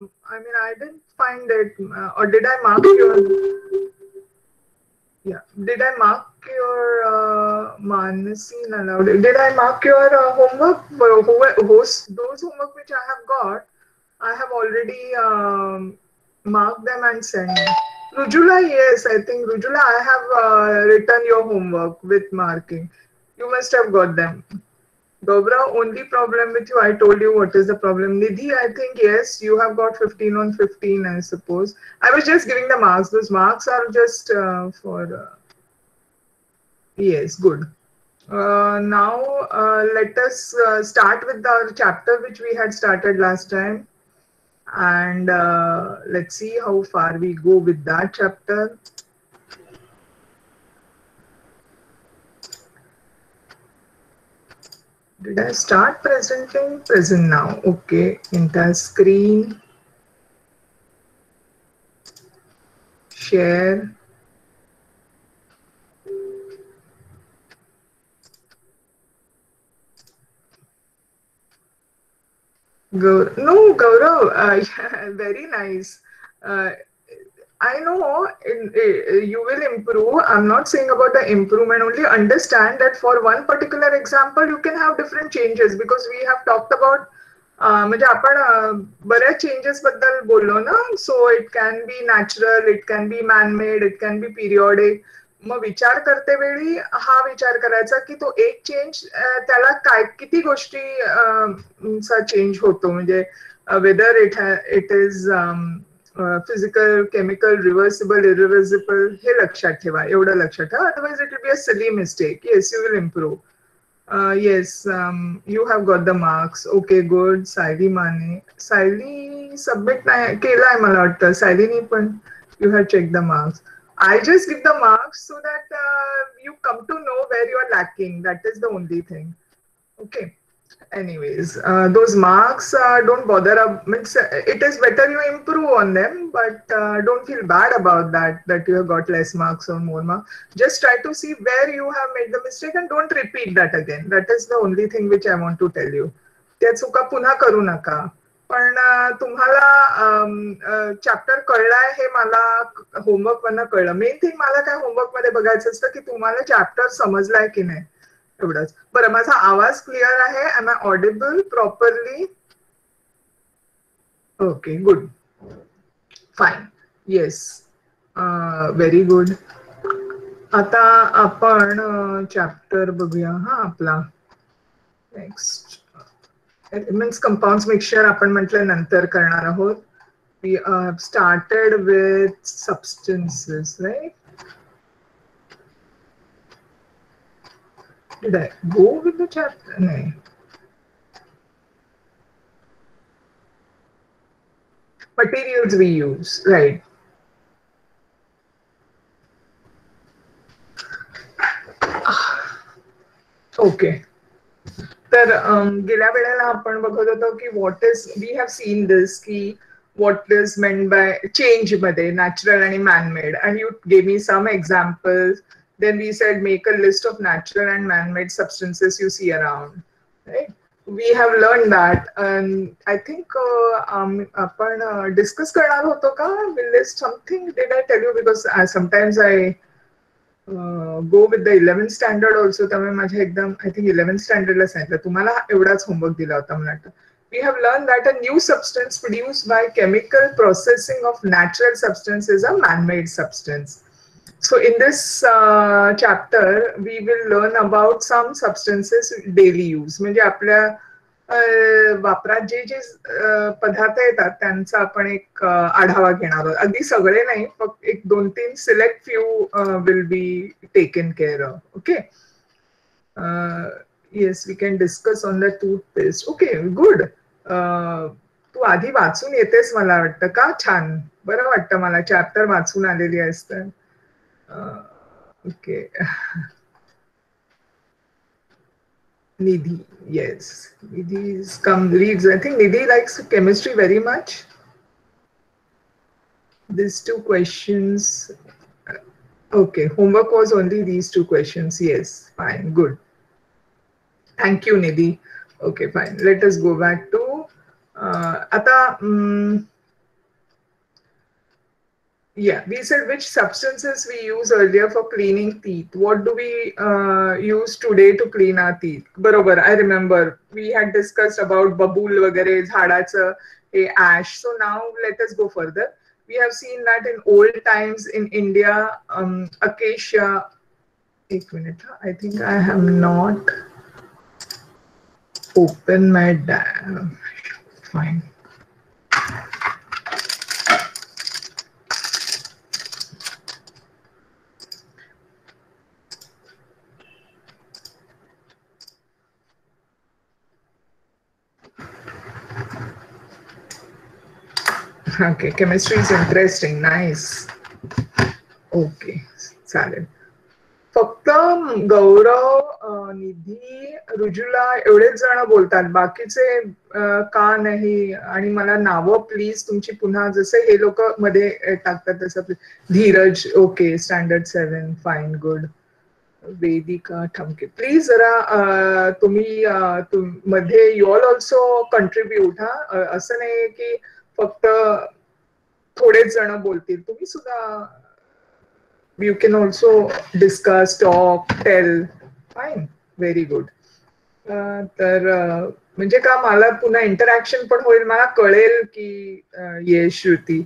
I mean, I didn't find it, or did I mark your? Yeah, did I mark your Manasi Nalaudi? Did I mark your homework? Those homework which I have got, I have already marked them and sent. Rujula, yes, I think Rujula, I have written your homework with marking. You must have got them. Dobra, only problem with you, I told you what is the problem. Nidhi, I think yes, you have got 15 on 15, I suppose. I was just giving the marks. Those marks are just for, yes, good. Now, let us start with our chapter which we had started last time. And let's see how far we go with that chapter. Did I start presenting? Present now. Okay, entire screen, share. No, Gaurav, yeah, very nice. Uh, I know you will improve. I'm not saying about the improvement, only understand that for one particular example, you can have different changes because we have talked about म्हणजे आपण बऱ्याच changes बद्दल बोललो ना so it can be natural it can be manmade it can be periodic मग विचार करते वेळी हा विचार करायचा की तो एक चेंज त्याला काय किती गोष्टी चा चेंज होतो म्हणजे whether it is physical chemical reversible irreversible हे लक्षात ठेवा एवढं लक्षात ठेवा otherwise it will be a silly mistake yes you will improve yes, you have got the marks. Okay, good. Saili Mane. Saili submit केलाय मला वाटतं. सायलीनी पण you have checked the marks. I just give the marks so that you come to know where you are lacking. That is the only thing. Okay. Anyways, those marks don't bother. Means it is better you improve on them, but don't feel bad about that. That you have got less marks or more marks. Just try to see where you have made the mistake and don't repeat that again. That is the only thing which I want to tell you. त्या चुका पुन्हा करू नका. पण तुम्हाला chapter कळलाय हे मला homework मधनं कळलं. मेन थिंग मला काय होमवर्क मध्ये बघायचं असतं की तुम्हाला चॅप्टर समजलाय की नाही. एवढंच. बरं माझा आवाज क्लिअर आहे? Am I audible properly? Okay good fine yes very good. आता आपण चॅप्टर बघूया हा आपला नेक्स्ट मीन्स कंपाऊंड मिक्सचर आपण म्हटलं नंतर करणार आहोत. We have started with substances, right? Did I go with the chapter? No. Materials we use, right? Okay. तर गेल्या वेळेला आपण बघत होतो की what is we have seen this की what is meant by change मध्ये नॅचरल आणि manmade and you gave me some examples then we said make a list of natural and manmade substances you see around right we have learn that I think आपण discuss करणार होतो का will list something did I tell you because sometimes I go with the 11th standard also त्यामुळे माझ्या एकदम I think 11th स्टँडर्डला सांगितलं तुम्हाला एवढाच होमवर्क दिला होता मला वाटतं. We have learned that a new substance produced by chemical processing of natural substance is a man-made substance. So in this chapter, we will learn about some substances daily use. म्हणजे आपल्या वापरात जे जे पदार्थ येतात त्यांचा आपण एक आढावा घेणार आहोत. अगदी सगळे नाही फक्त एक दोन तीन select few will be taken care of. Okay yes we can discuss on the toothpaste. Okay good. तू आधी वाचून येतेस मला वाटतं का छान बरं वाटतं मला चॅप्टर वाचून आलेली आहेस तर okay. Nidhi, yes. Nidhi's come reads. I think Nidhi likes chemistry very much. These two questions. Okay, homework was only these two questions. Yes, fine, good. Thank you, Nidhi. Okay, fine. Let us go back to आता Yeah, we said which substances we use earlier for cleaning teeth. What do we use today to clean our teeth? बरोबर, I remember we had discussed about babul वगैरे झाडाचं हे ash. So now let us go further. We have seen that in old times in India, acacia. एक minute, I think I have not opened my fine. Okay, chemistry is interesting. Nice. Okay, चालेल. फक्त गौरव, निधी, रुजुला एवढेच जण बोलतात. बाकीचे का नाही? आणि मला नावं प्लीज तुमची पुन्हा जसे हे लोक मध्ये टाकतात तसं Dheeraj. Okay, standard 7. Fine, good. Vedika Thamke, please जरा तुम्ही मध्ये यू ऑल ऑल्सो कंट्रीब्यूट. हा, असं नाही की फक्त थोडेच जण बोलतील. तुम्ही सुद्धा you can also discuss, talk, tell. Fine, very good. तर म्हणजे का मला पुन्हा इंटरॅक्शन पण होईल, मला कळेल की ये श्रुती,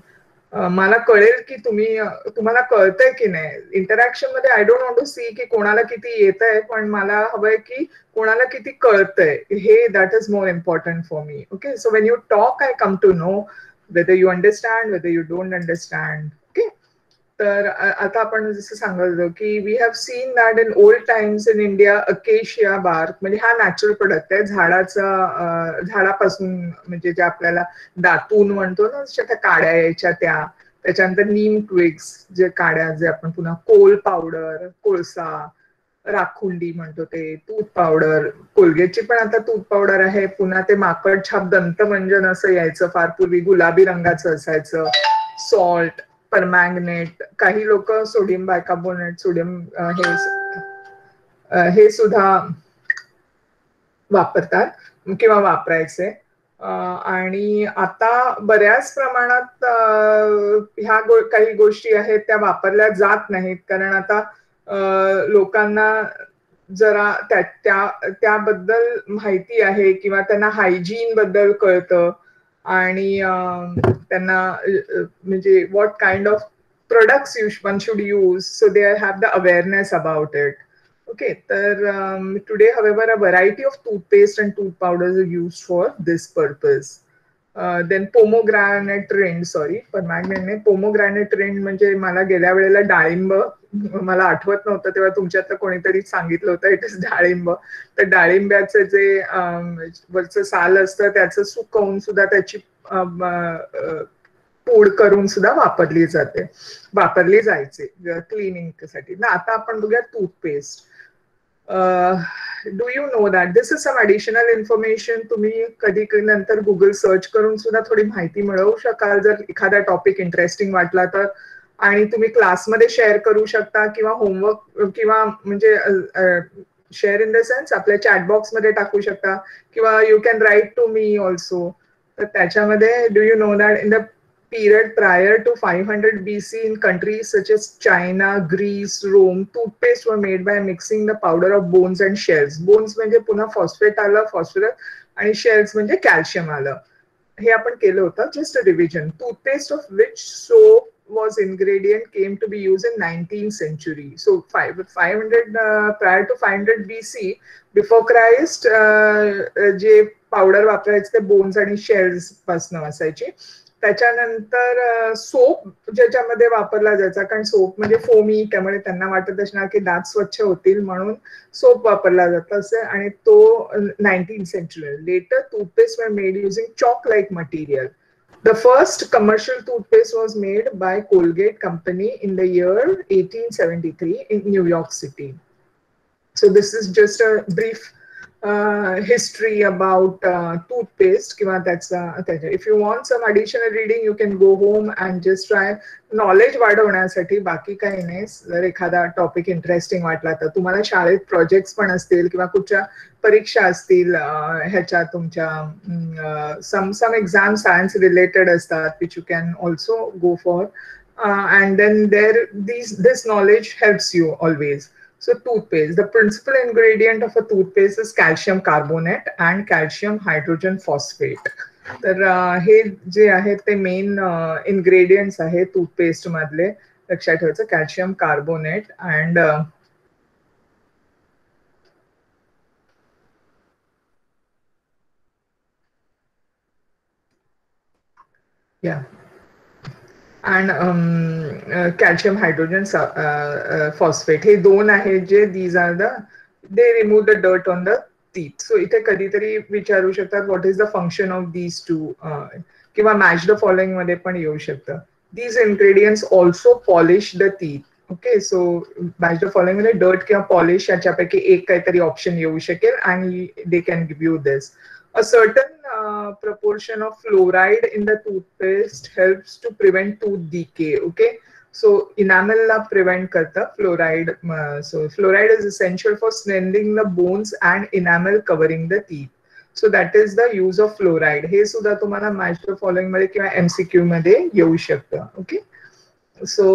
मला कळेल की तुम्हाला कळतंय की नाही. इंटरॅक्शन मध्ये आय डोंट वॉन्ट टू सी की कोणाला किती येत आहे, पण मला हवंय की कोणाला किती कळतंय हे. That is more important for me. Okay, so when you talk I come to know whether you understand, whether you don't understand. Okay. तर आता आपण जसं सांगितलं की we have seen that in old times in India acacia bark म्हणजे हा natural product आहे झाडाचा, झाडापासून, म्हणजे जे आपल्याला दातून म्हणतो ना, त्या काड्या यायच्या त्याच्यानंतर नीम ट्विग्स जे काड्या, जे आपण पुन्हा कोल पावडर, कोळसा, राखुंडी म्हणतो ते, तूत पावडर, कोलगेटची पण आता तूत पावडर आहे. पुन्हा ते माकड छाप दंतमंजन असं यायचं फार पूर्वी, गुलाबी रंगाचं असायचं. सॉल्ट, परमॅंगनेट, काही लोक सोडियम बायकार्बोनेट, सोडियम हे सुद्धा वापरतात किंवा वापरायचे. आणि आता बऱ्याच प्रमाणात ह्या काही गोष्टी आहेत त्या वापरल्या जात नाहीत, कारण आता लोकांना जरा त्याबद्दल माहिती आहे किंवा त्यांना हायजीन बद्दल कळतं आणि त्यांना म्हणजे what kind of products one should use, so they have the awareness about it. Okay, today, however, a variety of toothpaste and tooth powders are used for this purpose. Then pomegranate trend, sorry, pomegranate trend म्हणजे मला गेल्या वेळेला डाळिंब, मला आठवत नव्हतं तेव्हा तुमच्यातलं कोणीतरी सांगितलं होतं इट इज डाळिंब. तर डाळिंब्याचं जे वरचं साल असतं त्याचं सुकवून सुद्धा त्याची पूड करून सुद्धा वापरली जायचे क्लिनिंग साठी ना. आता आपण बघूया toothpaste. Do you know that this is some additional information. तुम्ही कधी नंतर गुगल सर्च करून सुद्धा थोडी माहिती मिळवू शकाल जर एखादा टॉपिक इंटरेस्टिंग वाटला तर. आणि तुम्ही क्लासमध्ये शेअर करू शकता किंवा होमवर्क किंवा म्हणजे शेअर इन द सेन्स आपल्या चॅटबॉक्स मध्ये टाकू शकता किंवा you can write to me also. तर त्याच्यामध्ये do you know that in the period prior to 500 BC in countries such as China, Greece, Rome, toothpaste were made by mixing the powder of bones and shells. Bones म्हणजे पुन्हा phosphate आलं, phosphorus, आणि shells म्हणजे calcium आलं. हे आपण केलं होतं. Just a revision. Toothpaste of which soap was ingredient came to be used in 19th century. So 500 prior to 500 BC, before Christ, J powder वापरायचे ते बोन्स आणि शेल्स पासून असायचे. त्याच्यानंतर सोप ज्याच्यामध्ये वापरला जायचा, कारण सोप म्हणजे फोमी, त्यामुळे त्यांना वाटत असणार की दात स्वच्छ होतील म्हणून सोप वापरला जात असे. आणि तो 19th century. Later toothpaste were made using chalk like material. The first commercial toothpaste was made by Colgate Company in the year 1873 in New York City. So this is just a brief history about toothpaste किंवा त्याचा. If you want some additional reading, you can go home and just try. Knowledge वाढवण्यासाठी, बाकी काही नाही. जर एखादा topic interesting वाटला तर तुम्हाला शाळेत प्रोजेक्ट्स पण असतील किंवा कुठच्या परीक्षा असतील ह्याच्या तुमच्या सम एक्झाम सायन्स रिलेटेड असतात which you can also go for. And then this knowledge helps you always. So toothpaste, the principal ingredient of a toothpaste is calcium carbonate and calcium hydrogen phosphate. तर हे जे आहेत ते main ingredients आहेत toothpaste मधले. लक्षात ठेवायचं calcium carbonate and या and calcium hydrogen phosphate हे दोन आहेत जे these are the they remove the dirt on the teeth. So इथे कधीतरी विचारू शकतात what is the function of these two किंवा मॅच द फॉलोइंग मध्ये पण येऊ शकतं. These ingredients also polish the teeth. Okay, so match the following मध्ये डर्ट किंवा पॉलिश याच्यापैकी एक काहीतरी ऑप्शन येऊ शकेल आणि they can give you this. A certain proportion of fluoride in the toothpaste helps to prevent tooth decay. Okay, so enamel la prevent karta fluoride. So fluoride is essential for strengthening the bones and enamel covering the teeth. So that is the use of fluoride. हे सुद्धा तुम्हाला match the following मध्ये किंवा MCQ मध्ये येऊ शकतं. Okay, so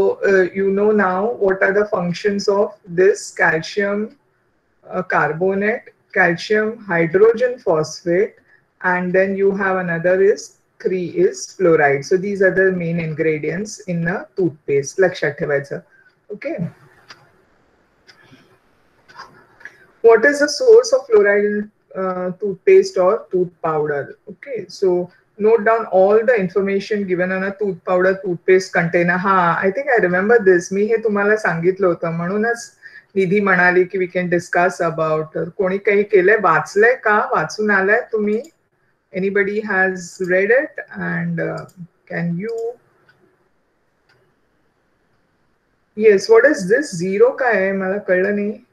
you know now what are the functions of this calcium carbonate, calcium hydrogen phosphate, and then you have another is three is fluoride. So these are the main ingredients in a toothpaste. लक्षात ठेवायचं. Okay. What is the source of fluoride in toothpaste or tooth powder? Okay, so note down all the information given on a tooth powder toothpaste container. Ha, I think I remember this. मी हे तुम्हाला सांगितलं होतं म्हणूनच निधी म्हणाली की we can discuss about. कोणी काही केलंय, वाचलंय का, वाचून आलाय तुम्ही? Anybody has read it and can you? Yes, what is this? Zero काय आहे मला कळलं नाही.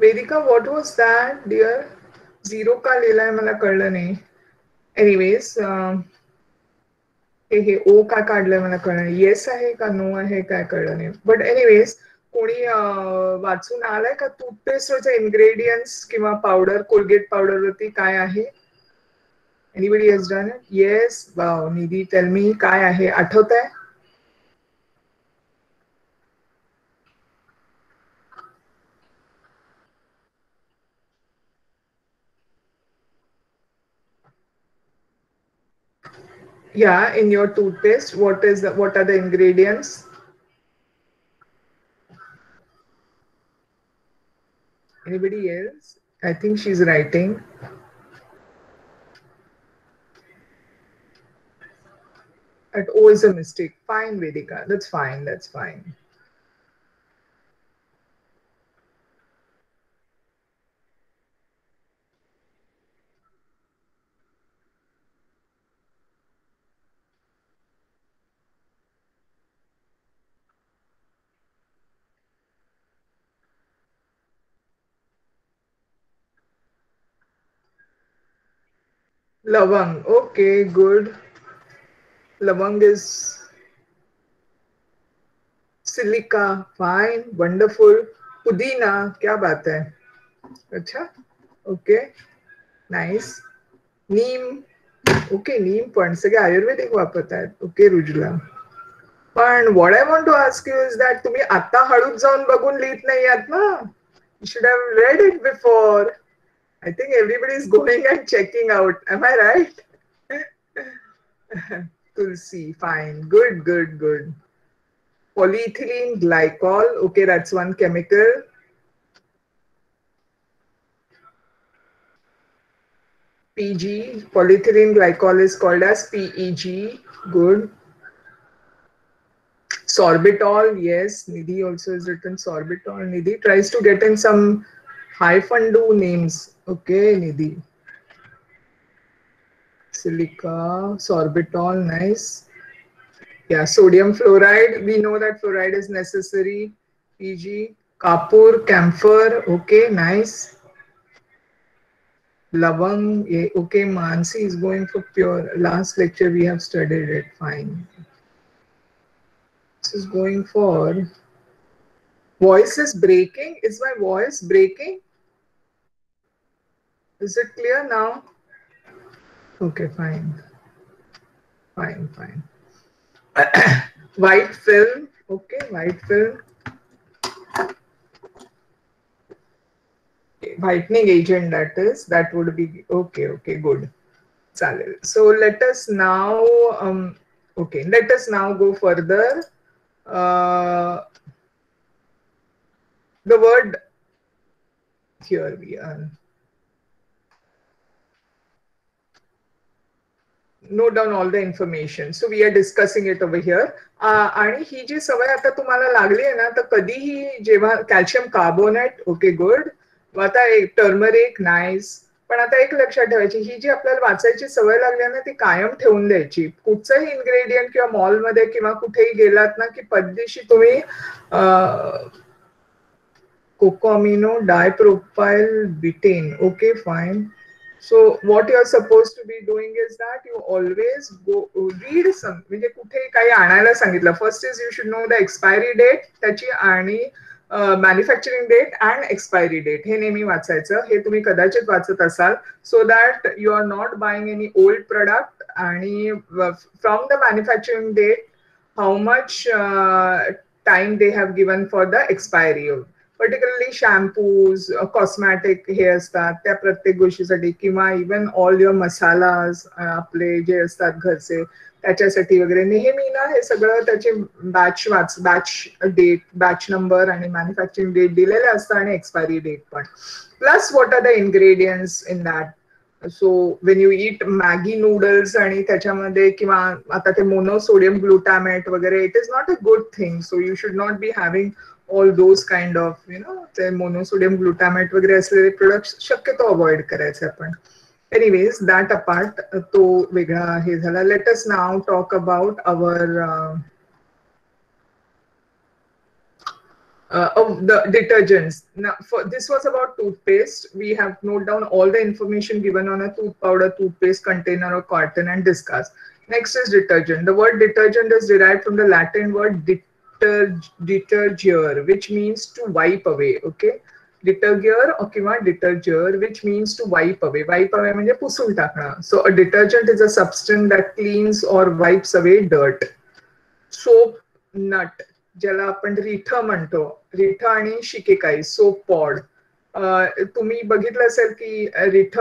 वेदिका, what was that, dear? Zero का लिहिलाय मला कळलं नाही. Anyways, हे ओ का काढलंय मला कळलं नाही. येस आहे का नो आहे काय कळलं नाही. बट एनिवेज, कोणी वाचून आलाय का टूथपेस्टचे इन्ग्रेडियंट्स किंवा पावडर, कोलगेट पावडर वरती काय आहे? Anybody has done it? Yes, wow. Nidhi, tell me काय आहे, आठवत आहे? Yeah, in your toothpaste, what are the ingredients? Anybody else? I think she's writing. At O is a mistake. Fine, Vedika. That's fine. That's fine. Lavang. Okay, good. Lavang is silica. Fine. Wonderful. Pudina. क्या बात है? अच्छा. Okay. Nice. Neem. Okay, neem पण सगळे आयुर्वेदिक वापरतात. Okay, रुजला. पण what I want to ask you is that तुम्ही आता हळूच जाऊन बघून लिहित नाही आहात ना? You should have read it before. I think everybody is going and checking out. Am I right? Tulsi, fine. Good, good, good. Polyethylene glycol. Okay, that's one chemical. PG. Polyethylene glycol is called as PEG. Good. Sorbitol. Yes, Nidhi also has written sorbitol. Nidhi tries to get in some hyphen-do names. Okay, Nidhi. Silica, sorbitol, nice. Yeah, sodium fluoride. We know that fluoride is necessary. PG. Kapur, camphor. Okay, nice. Lavang. Okay, Mansi is going for pure. Last lecture we have studied it. Fine. This is going for. Voice is breaking. Is my voice breaking? Is it clear now? Okay, fine. Fine, fine. White film. Okay, white film. Whitening agent, that would be okay. Okay, good. So let us now let us now go further. The word, here we are. Note down all the information. So we are discussing it over here. आणि ही जी सवय आता तुम्हाला लागली आहे ना, तर कधीही जेव्हा कॅल्शियम कार्बोनेट, ओके गुड, आता एक टर्मरिक, नाईस. पण आता एक लक्षात ठेवायची, ही जी आपल्याला वाचायची सवय लागली ना, ती कायम ठेवून द्यायची. कुठचंही इन्ग्रेडियंट किंवा मॉलमध्ये किंवा कुठेही गेलात ना, की पद्धतशीर तुम्ही cocoamino dipropyl butane. Okay, fine. So what you are supposed to be doing is that you always go read some. म्हणजे कुठे काही आणायला सांगितलं. First is you should know the expiry date त्याची आणि manufacturing date and expiry date हे नेहमी वाचायचं. हे तुम्ही कदाचित वाचत असाल. So that you are not buying any old product आणि from the manufacturing date how much time they have given for the expiry of particularly shampoos, cosmetic हे असतात त्या प्रत्येक गोष्टीसाठी किंवा इवन ऑल युअर मसालाज आपले जे असतात घरचे त्याच्यासाठी वगैरे नेहमी ना हे सगळं त्याचे बॅच डेट, बॅच नंबर आणि मॅन्युफॅक्चरिंग डेट दिलेले असतं आणि एक्सपायरी डेट पण. Plus what are the ingredients in that. So when you eat Maggi noodles आणि त्याच्यामध्ये किंवा आता ते मोनोसोडियम ग्लुटामेट वगैरे, it is not a good thing. So you should not be having all those kind of ते monosodium glutamate वगैरे असलेले product शक्यतो अवॉइड करायचे आपण. एनिवेज दॅट अपार्ट, तो वेगळा हे झाला. Let us now talk about our of the detergents. Now, this was about toothpaste. We have noted down all the information given on a tooth powder, toothpaste container or carton and discussed. Next is detergent. The word detergent is derived from the Latin word detergere, which means to wipe away. Okay, detergere or detergere, which means to wipe away. Wipe away म्हणजे पुसून टाकणं. So a detergent is a substance that cleans or wipes away dirt. Soap nut, ज्याला आपण रिठ म्हणतो, रिठ आणि shikakai, soap pod. तुम्ही बघितलं असेल की रिठ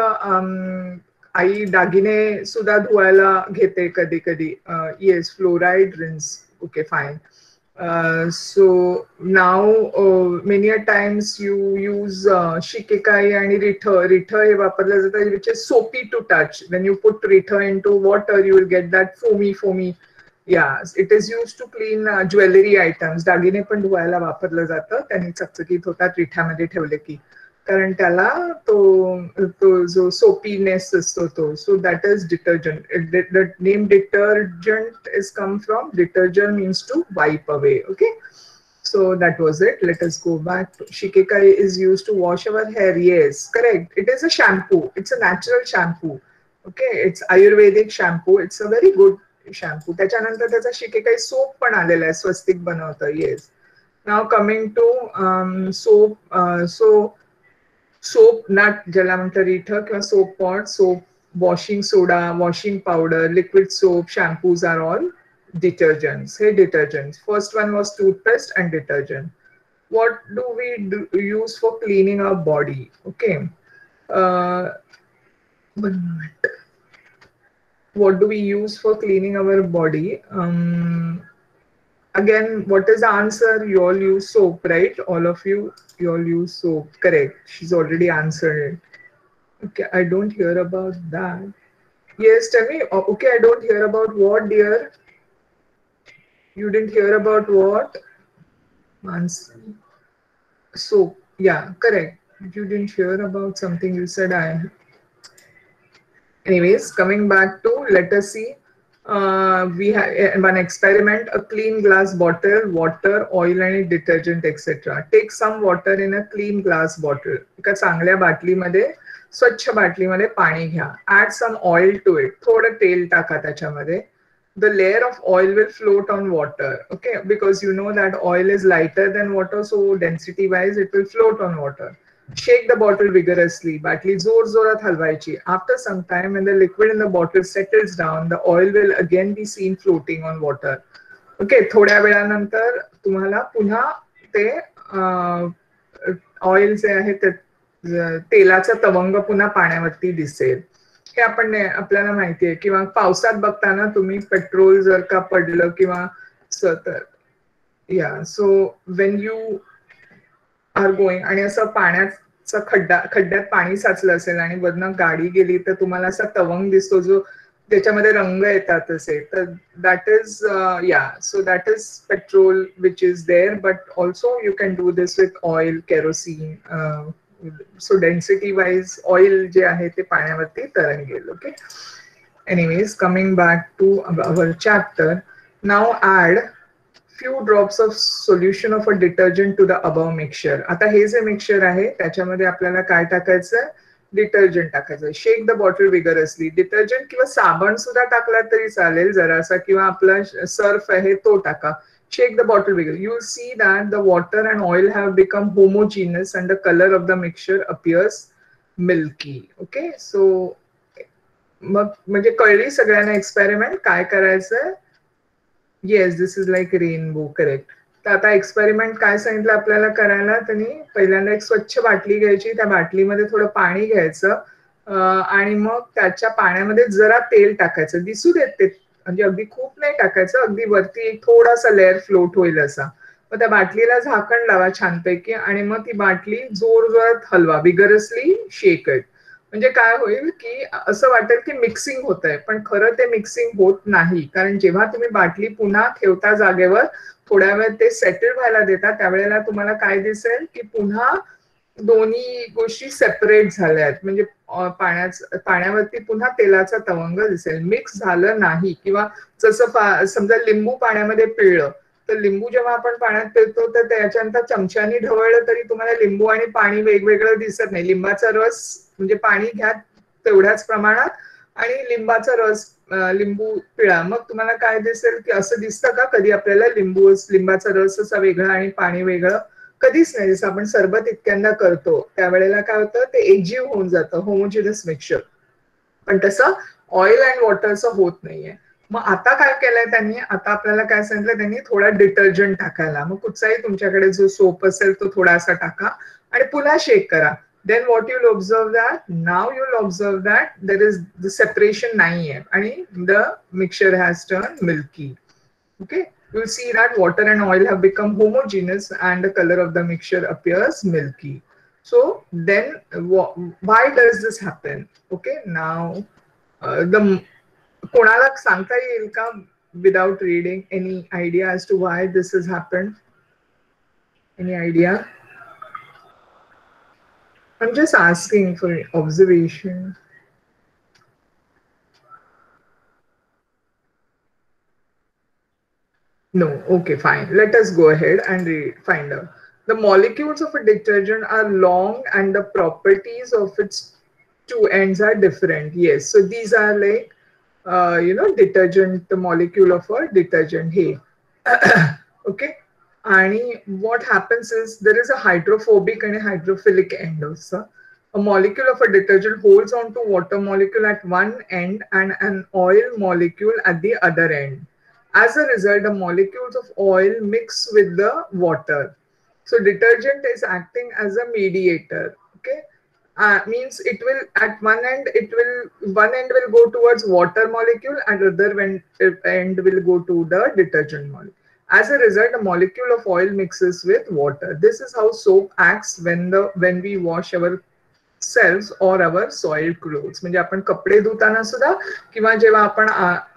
आई दागिने सुद्धा धुवायला घेते कधी कधी. Yes, fluoride rinse. Okay, fine. So now many a times you use shikekai and ritha. Ritha हे वापरलं जातं, which is soapy to touch. When you put ritha into water, you will get that foamy. Yeah, it is used to clean jewellery items. दागिने पण धुवायला वापरलं जातं. त्यांनी चकचकीत होतात रिठ्यामध्ये ठेवले की, कारण त्याला तो जो सोपीनेस असतो तो. So that is detergent. The name detergent is come from detergent means to wipe away. Okay, so that was it. Let us go back. Shikekai is used to wash our hair. Yes, correct. It is a shampoo. It's a natural shampoo. Okay, it's Ayurvedic shampoo. It's a very good shampoo. त्याच्यानंतर त्याचा shikakai soap पण आलेला आहे, स्वस्तिक बनवतं. Yes. Now coming to soap. Soap nut ज्याला म्हणतात रिठ किंवा soap pot, soap, washing soda, washing powder, liquid soap, shampoos are all detergents. Hey, detergents. First one was toothpaste and detergent. What do we use for cleaning our body? Okay. One moment. What do we use for cleaning our body? Again, what is the answer? You all use soap, right? All of you all use soap. Correct. She's already answered it. Okay, I don't hear about that. Yes, tell me. Okay, I don't hear about what, dear? You didn't hear about what? Answer. So, yeah, correct. You didn't hear about something you said. Anyways, coming back to, let us see. we have one experiment: a clean glass bottle, water, oil and detergent, etc. Take some water in a clean glass bottle. एका चांगल्या बाटलीमध्ये, स्वच्छ बाटलीमध्ये पाणी घ्या. Add some oil to it. थोडं तेल टाका त्याच्यामध्ये. The layer of oil will float on water. Okay, because you know that oil is lighter than water, so density wise it will float on water. Shake the bottle vigorously. बाटली जोर जोरात हलवायची. After some time, when the liquid in the bottle settles down, the oil will again be seen floating on water. Okay, थोड्या वेळानंतर तुम्हाला पुन्हा ते oil जे आहे ते तेलाचा तवंग पुन्हा पाण्यावरती दिसेल. हे आपण आपल्याला माहिती आहे. किंवा पावसात बघताना तुम्ही पेट्रोल जर का पडलं किंवा तर या so when you are going आणि असं पाण्याचा खड्ड्यात पाणी साचलं असेल आणि वरनं गाडी गेली तर तुम्हाला असा तवंग दिसतो जो त्याच्यामध्ये रंग येतात असे, तर दॅट इज या so that is petrol which is there. But also you can do this with oil, kerosene. So density wise oil जे आहे ते पाण्यावरती तरंगेल. Okay, anyways coming back to our chapter. Now add few drops of solution of a detergent to the above mixture. आता हे जे mixture आहे त्याच्यामध्ये आपल्याला काय टाकायचं? डिटर्जंट टाकायचं. Shake the bottle vigorously. Detergent किंवा साबण सुद्धा टाकला तरी चालेल जरासा, किंवा आपला सर्फ आहे तो टाका. Shake the bottle vigorously. You will see that the water and oil have become homogeneous and the color of the mixture appears milky. Okay, so मग म्हणजे कळली सगळ्यांना एक्सपेरिमेंट काय करायचं? Yes, this is like rainbow, correct. तर आता experiment काय सांगितलं आपल्याला करायला? त्यांनी पहिल्यांदा एक स्वच्छ बाटली घ्यायची, त्या बाटलीमध्ये थोडं पाणी घ्यायचं आणि मग त्याच्या पाण्यामध्ये जरा तेल टाकायचं. दिसू देत ते, म्हणजे अगदी खूप नाही टाकायचं, अगदी वरती एक थोडासा लेअर फ्लोट होईल असा. मग त्या बाटलीला झाकण लावा छानपैकी आणि मग ती बाटली जोर जोरात हलवा. Vigorously shake it. म्हणजे काय होईल की असं वाटेल की मिक्सिंग होत आहे, पण खरं ते मिक्सिंग होत नाही. कारण जेव्हा तुम्ही बाटली पुन्हा ठेवता जागेवर, थोड्या वेळ ते सेटल व्हायला देता, त्यावेळेला तुम्हाला काय दिसेल की पुन्हा दोन्ही गोष्टी सेपरेट झाल्या आहेत. म्हणजे पाण्यावरती पुन्हा तेलाचा तवंग दिसेल. मिक्स झालं नाही. किंवा जसं समजा लिंबू पाण्यामध्ये पिळलं, तर लिंबू जेव्हा आपण पाण्यात पिळतो तर त्याच्यानंतर चमच्याने ढवळलं तरी तुम्हाला लिंबू आणि पाणी वेगवेगळं दिसत नाही. लिंबाचा रस म्हणजे पाणी घ्या तेवढ्याच प्रमाणात आणि लिंबाचा रस, लिंबू पिळा, मग तुम्हाला काय दिसेल की असं दिसतं का कधी आपल्याला लिंबाचा रस असा वेगळा आणि पाणी वेगळं? कधीच नाही. जसं आपण सरबत इतक्यांदा करतो त्यावेळेला काय होतं, ते एकजीव होऊन जातं, होमोजिनस मिक्सचर. पण तसं ऑइल अँड वॉटरचं होत नाहीये. मग आता काय केलंय त्यांनी? आता आपल्याला काय सांगितलं त्यांनी? थोडा डिटर्जंट टाकायला. मग कुठचाही तुमच्याकडे जो सोप असेल तो थोडासा टाका आणि पुन्हा शेक करा. Then what you'll observe that, now you'll observe that there is the separation nahi hai and the mixture has turned milky. Okay, you'll see that water and oil have become homogeneous and the color of the mixture appears milky. So then why does this happen? Okay, now the कोणाला सांगता येईल का without reading any idea as to why this has happened? Any idea? I'm just asking for observation. No, okay, fine. Let us go ahead and find out. The molecules of a detergent are long and the properties of its two ends are different. Yes, so these are like, detergent, the molecule of a detergent. Hey, okay. And what happens is there is a hydrophobic and a hydrophilic end also. A molecule of a detergent holds on to water molecule at one end and an oil molecule at the other end. As a result, the molecules of oil mix with the water. So detergent is acting as a mediator. Okay, means it will at one end will go towards water molecule and other end will go to the detergent molecule. As a result, the molecule of oil mixes with water. This is how soap acts when we wash our selves or our soiled clothes. म्हणजे आपण कपडे धुताना सुद्धा किंवा जेव्हा आपण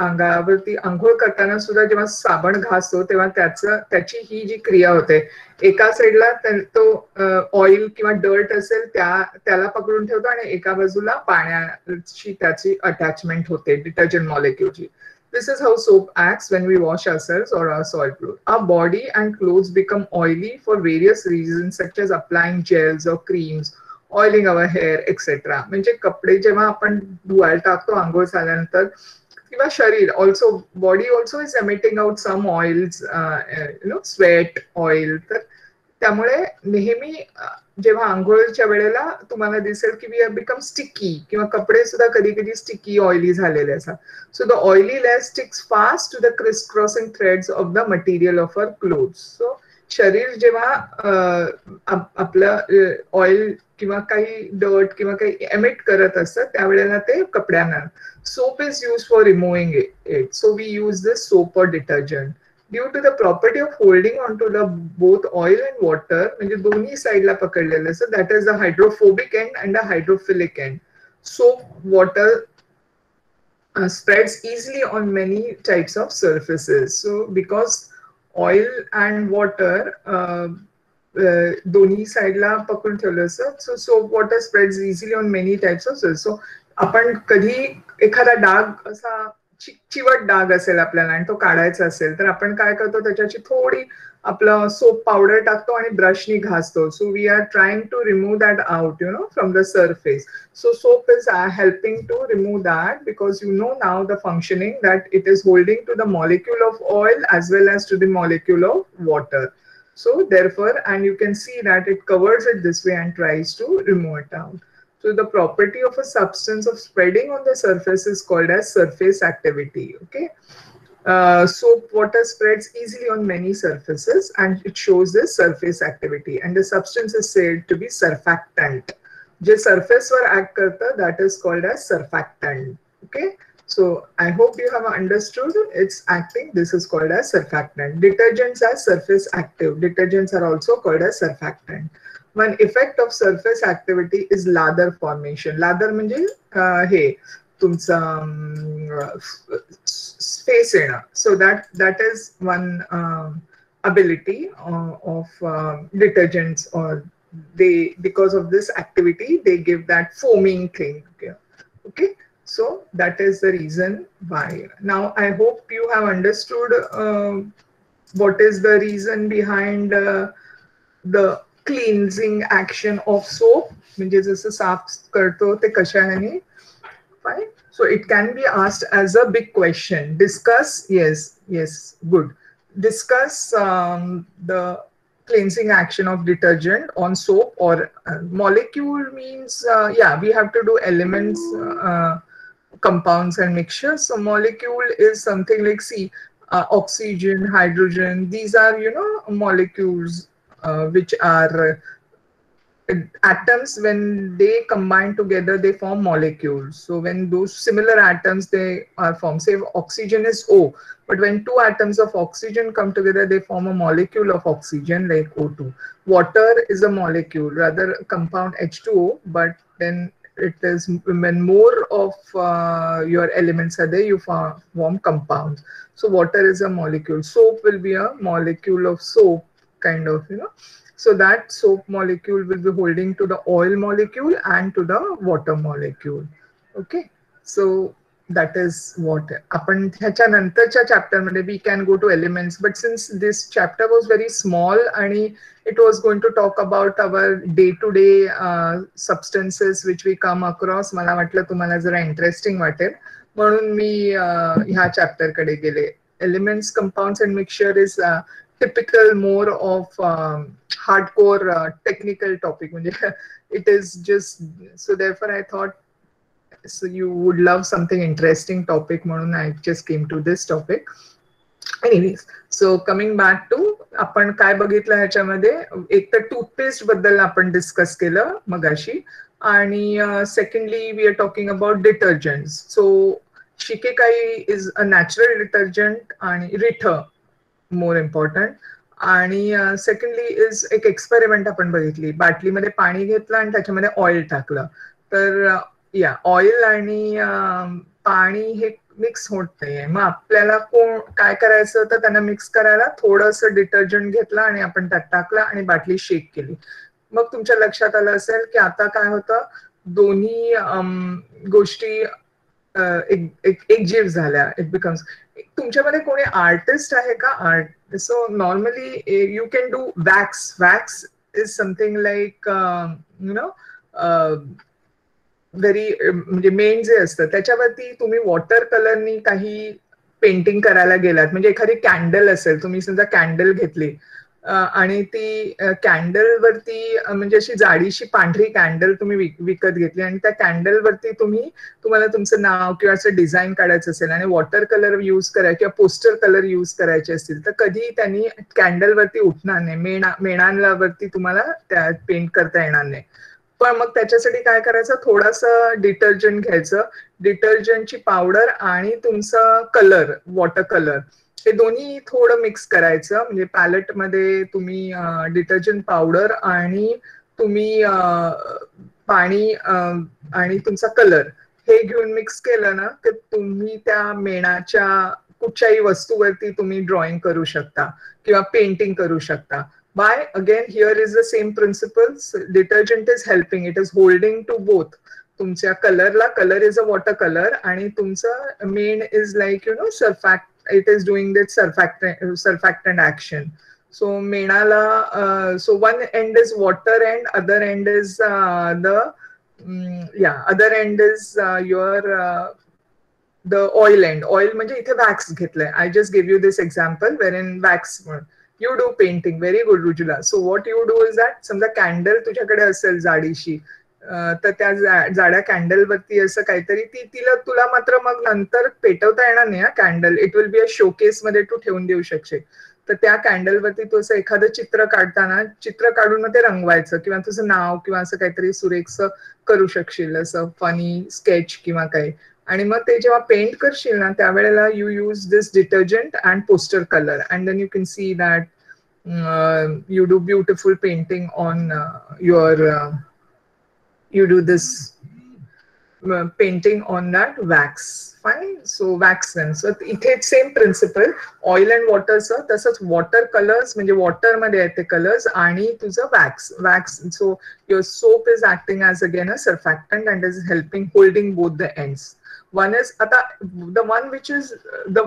अंगावरती आंघोळ करताना सुद्धा जेव्हा साबण घासतो तेव्हा त्याची ही जी क्रिया होते, एका साईडला तो ऑइल किंवा डर्ट असेल त्याला पकडून ठेवतो आणि एका बाजूला पाण्याची त्याची अटॅचमेंट होते detergent मॉलिक्यूलची. This is how soap acts when we wash ourselves or our soiled clothes. Our body and clothes become oily for various reasons such as applying gels or creams, oiling our hair, etc. म्हणजे कपडे जेव्हा आपण धुवायला टाकतो आंघोळ झाल्यानंतर किंवा शरीर also body also is emitting out some oils sweat oil. तर त्यामुळे नेहमी जेव्हा आंघोळच्या वेळेला तुम्हाला दिसेल की वी हॅव बिकम स्टिकी किंवा कपडे सुद्धा कधी कधी स्टिकी ऑइली झालेले असतात. So the oily layer sticks fast to the criss crossing threads of the material of our clothes. So शरीर जेव्हा आपलं ऑइल किंवा काही डर्ट किंवा काही एमिट करत असतं त्यावेळेला ते कपड्यांना. Soap is use for removing it. So we use this soap और detergent. Due to the property of holding on to the both oil and water, म्हणजे दोन्ही साईडला पकडलेलं असतं. That is the hydrophobic end and the hydrophilic end. Soap water spreads easily on many types of surfaces. So because oil and water दोन्ही साईडला पकडून ठेवलं असतं, so soap water spreads easily on many types of surface. So आपण कधी एखादा डाग असा चिवट डाग असेल आपल्याला आणि तो काढायचा असेल तर आपण काय करतो, त्याच्याची थोडी आपलं सोप पावडर टाकतो आणि ब्रशनी घासतो. So we are trying to remove that out from the surface. So soap is helping to remove that because now the functioning that it is holding to the molecule of oil as well as to the molecule of water. So therefore, and you can see that it covers it this way and tries to remove it out. So the property of a substance of spreading on the surface is called as surface activity. Okay. Soap water spreads easily on many surfaces and it shows this surface activity, and the substance is said to be surfactant. J surface were act करतं, that is called as surfactant. Okay, so I hope you have understood its acting. This is called as surfactant. Detergents are surface active. Detergents are also called as surfactant. One effect of surface activity is lather formation. Lather म्हणजे हे तुमचं space येणं. So that is one ability of detergents, or because of this activity they give that foaming thing. Okay, so that is the reason why. Now I hope you have understood what is the reason behind the cleansing action of soap. म्हणजे जसं साफ करतो ते कशाने. Fine. So it can be asked as a big question. Discuss. Yes, good. Discuss the cleansing action of detergent on soap, or molecule means we have to do elements, compounds and mixtures. So molecule is something like oxygen, hydrogen. These are molecules which are atoms. When they combine together they form molecules. So when those similar atoms they are formed, say oxygen is O, but when two atoms of oxygen come together they form a molecule of oxygen like O2. Water is a molecule, rather compound H2O, but then it is when more of your elements are there you form compounds. So water is a molecule. Soap will be a molecule of soap, kind of. So that soap molecule will be holding to the oil molecule and to the water molecule. Okay, so that is what आपण ह्याच्या नंतरच्या chapter मध्ये we can go to elements, but since this chapter was very small आणि it was going to talk about our day to day substances which we come across, मला वाटलं तुम्हाला जरा interesting वाटेल म्हणून मी ह्या चॅप्टर कडे गेले. Elements, compounds and mixture is typical more of hardcore technical topic. It is just, so therefore I thought so you would love something interesting topic, म्हणून I just came to this topic. Anyways, so coming back to आपण काय बघितलं ह्याच्यामध्ये, एक तर toothpaste बद्दल आपण discuss केलं मगाशी, आणि secondly we are talking about detergents. So shikakai is a natural detergent आणि रिठ मोर इम्पॉर्टंट. आणि सेकंडली इज एक एक्सपेरिमेंट आपण बघितली, बाटलीमध्ये पाणी घेतलं आणि त्याच्यामध्ये ऑइल टाकलं, तर ऑइल आणि पाणी हे मिक्स होत नाहीये. मग आपल्याला काय करायचं, तर त्यांना मिक्स करायला थोडंसं डिटर्जंट घेतलं आणि आपण त्यात टाकलं आणि बाटली शेक केली. मग तुमच्या लक्षात आलं असेल की आता काय होतं, दोन्ही गोष्टी एक जीव झाल्या. It becomes. तुमच्यामध्ये कोणी आर्टिस्ट आहे का? Art. So normally you can do wax. Wax is something like you know very, म्हणजे मेन जे असतं त्याच्यावरती तुम्ही वॉटर कलरनी काही पेंटिंग करायला गेलात, म्हणजे एखादी कॅन्डल असेल, तुम्ही समजा कॅन्डल घेतली आणि ती कॅन्डल वरती म्हणजे अशी जाडीशी पांढरी कॅन्डल तुम्ही विकत घेतली आणि त्या कॅन्डल वरती तुम्हाला तुमचं नाव किंवा असं डिझाईन काढायचं असेल आणि वॉटर कलर युज करायचे किंवा पोस्टर कलर युज करायचे असतील तर कधी त्यांनी कॅन्डल वरती उठणार नाही. मेणांवरती तुम्हाला त्या पेंट करता येणार नाही. पण मग त्याच्यासाठी काय करायचं, थोडंसं डिटर्जंट घ्यायचं. डिटर्जंटची पावडर आणि तुमचं कलर, वॉटर कलर, हे दोन्ही थोडं मिक्स करायचं. म्हणजे पॅलेटमध्ये तुम्ही डिटर्जंट पावडर आणि तुम्ही पाणी आणि तुमचा कलर हे घेऊन मिक्स केलं ना, तर तुम्ही त्या मेणाच्या कुठच्याही वस्तूवरती तुम्ही ड्रॉइंग करू शकता किंवा पेंटिंग करू शकता. Why? Again, here is the same principles. Detergent is helping. It is holding to both. तुमच्या कलरला, colour is a water colour आणि तुमचं मेन is like it is doing that surfactant action. So मेणाला, so one end is water end other end is other end is your the oil end. Oil म्हणजे इथे wax घेतलंय. I just give you this example where in wax you do painting. Very good Rujula. So what you do is that, समजा candle तुझ्याकडे असेल जाडीशी, तर त्या जाड्या कॅन्डलवरती असं काहीतरी तुला मात्र मग नंतर पेटवता येणार नाही. Candle it will be a showcase मध्ये तू ठेवून देऊ शकशील. तर त्या कॅन्डलवरती तू असं एखादं चित्र काढताना चित्र काढून मग ते रंगवायचं किंवा तुझं नाव किंवा असं काहीतरी सुरेखसं करू शकशील, असं फनी स्केच किंवा काही. आणि मग ते जेव्हा पेंट करशील ना त्यावेळेला you use this detergent and poster colour and then you can see that you do beautiful painting on you do this painting on that wax. Fine. So wax pen. So इथे same principal, oil and वॉटरचं तसंच water colours म्हणजे water मध्ये आहेत ते colours आणि तुझं wax. So your soap is acting as again a surfactant and is helping holding both the ends. One is the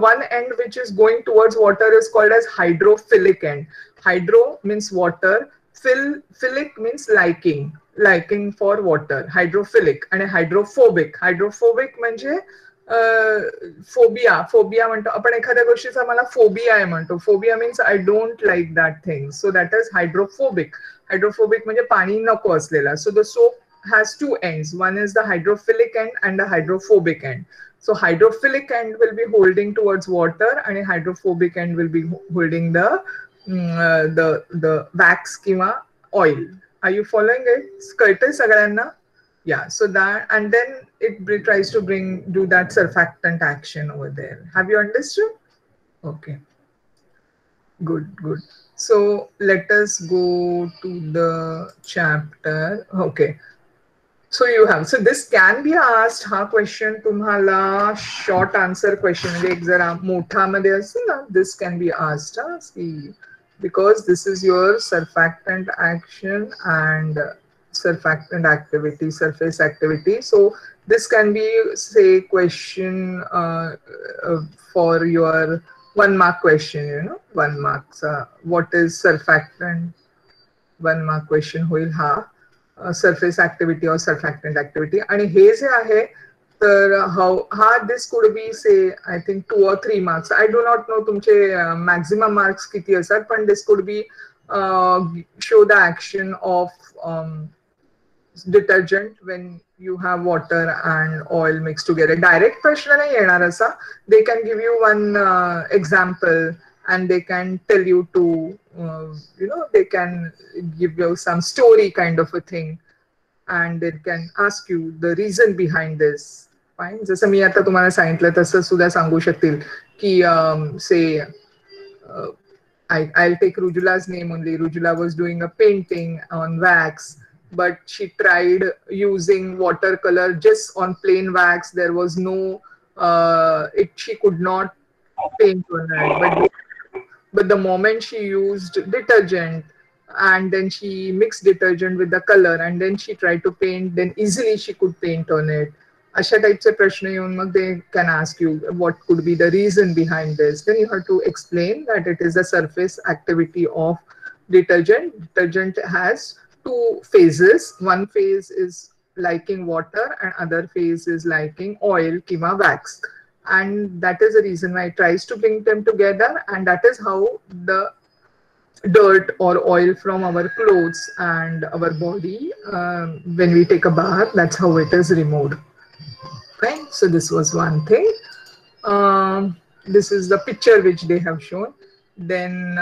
one end which is going towards water is called as hydrophilic end. Hydro means water, philic means liking for water. Hydrophilic and hydrophobic म्हणजे phobia म्हणतो आपण एखाद्या गोष्टीचा, मला phobia आहे म्हणतो. Phobia means I don't like that thing. So that is hydrophobic म्हणजे पाणी नको असलेला. So the soap has two ends. One is the hydrophilic end and the hydrophobic end. So hydrophilic end will be holding towards water and hydrophobic end will be holding the wax किंवा oil. Are you following it? कळतंय सगळ्यांना? Yeah. So that, and then it tries to do that surfactant action over there. Have you understood? Okay. Good. So let us go to the chapter. Okay. So you have, so this can be asked, हा question तुम्हाला short answer question म्हणजे एक जरा मोठा मध्ये असेल ना, this can be asked because this is your surfactant action and surfactant activity, surface activity. So this can be say question for your 1 mark question, 1 mark. What is surfactant? 1 mark question होईल हा. Surface activity और surfactant activity. आणि हे जे आहे तर हा this could be से I think 2 or 3 marks. I do not know तुमचे maximum marks किती असतात, पण this could be show the action of detergent when you have water and oil mix together. Direct प्रश्न नाही येणार असा. They can give you 1 example and they can tell you to they can give you some story kind of a thing and they can ask you the reason behind this. Fine. जसं मी आता तुम्हाला सांगितलं तसं सुद्धा सांगू शकतील की say I'll take Rujula's name only. Rujula was doing a painting on wax, but she tried using watercolor just on plain wax. There was no she could not paint on that, but the moment she used detergent and then she mixed detergent with the color and then she tried to paint, then easily she could paint on it. अशा टाईपचे प्रश्न येऊन मग they can ask you what could be the reason behind this. Then you have to explain that it is a surface activity of detergent. Detergent has two phases. One phase is liking water and other phase is liking oil kiva wax, and that is the reason why it tries to bring them together, and that is how the dirt or oil from our clothes and our body, when we take a bath, that's how it is removed. Okay, so this was one thing. This is the picture which they have shown. Then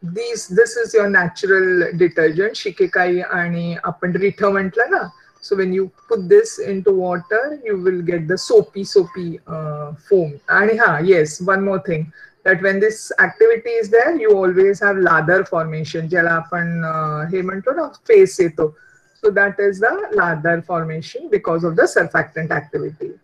this is your natural detergent, shikikai आणि आपण रिठ म्हटलं ना. So when you put this into water, you will get the soapy foam. And yes, one more thing, that when this activity is there, you always have lather formation. ज्याला आपण हे म्हणतो ना face येतो. So that is the lather formation because of the surfactant activity.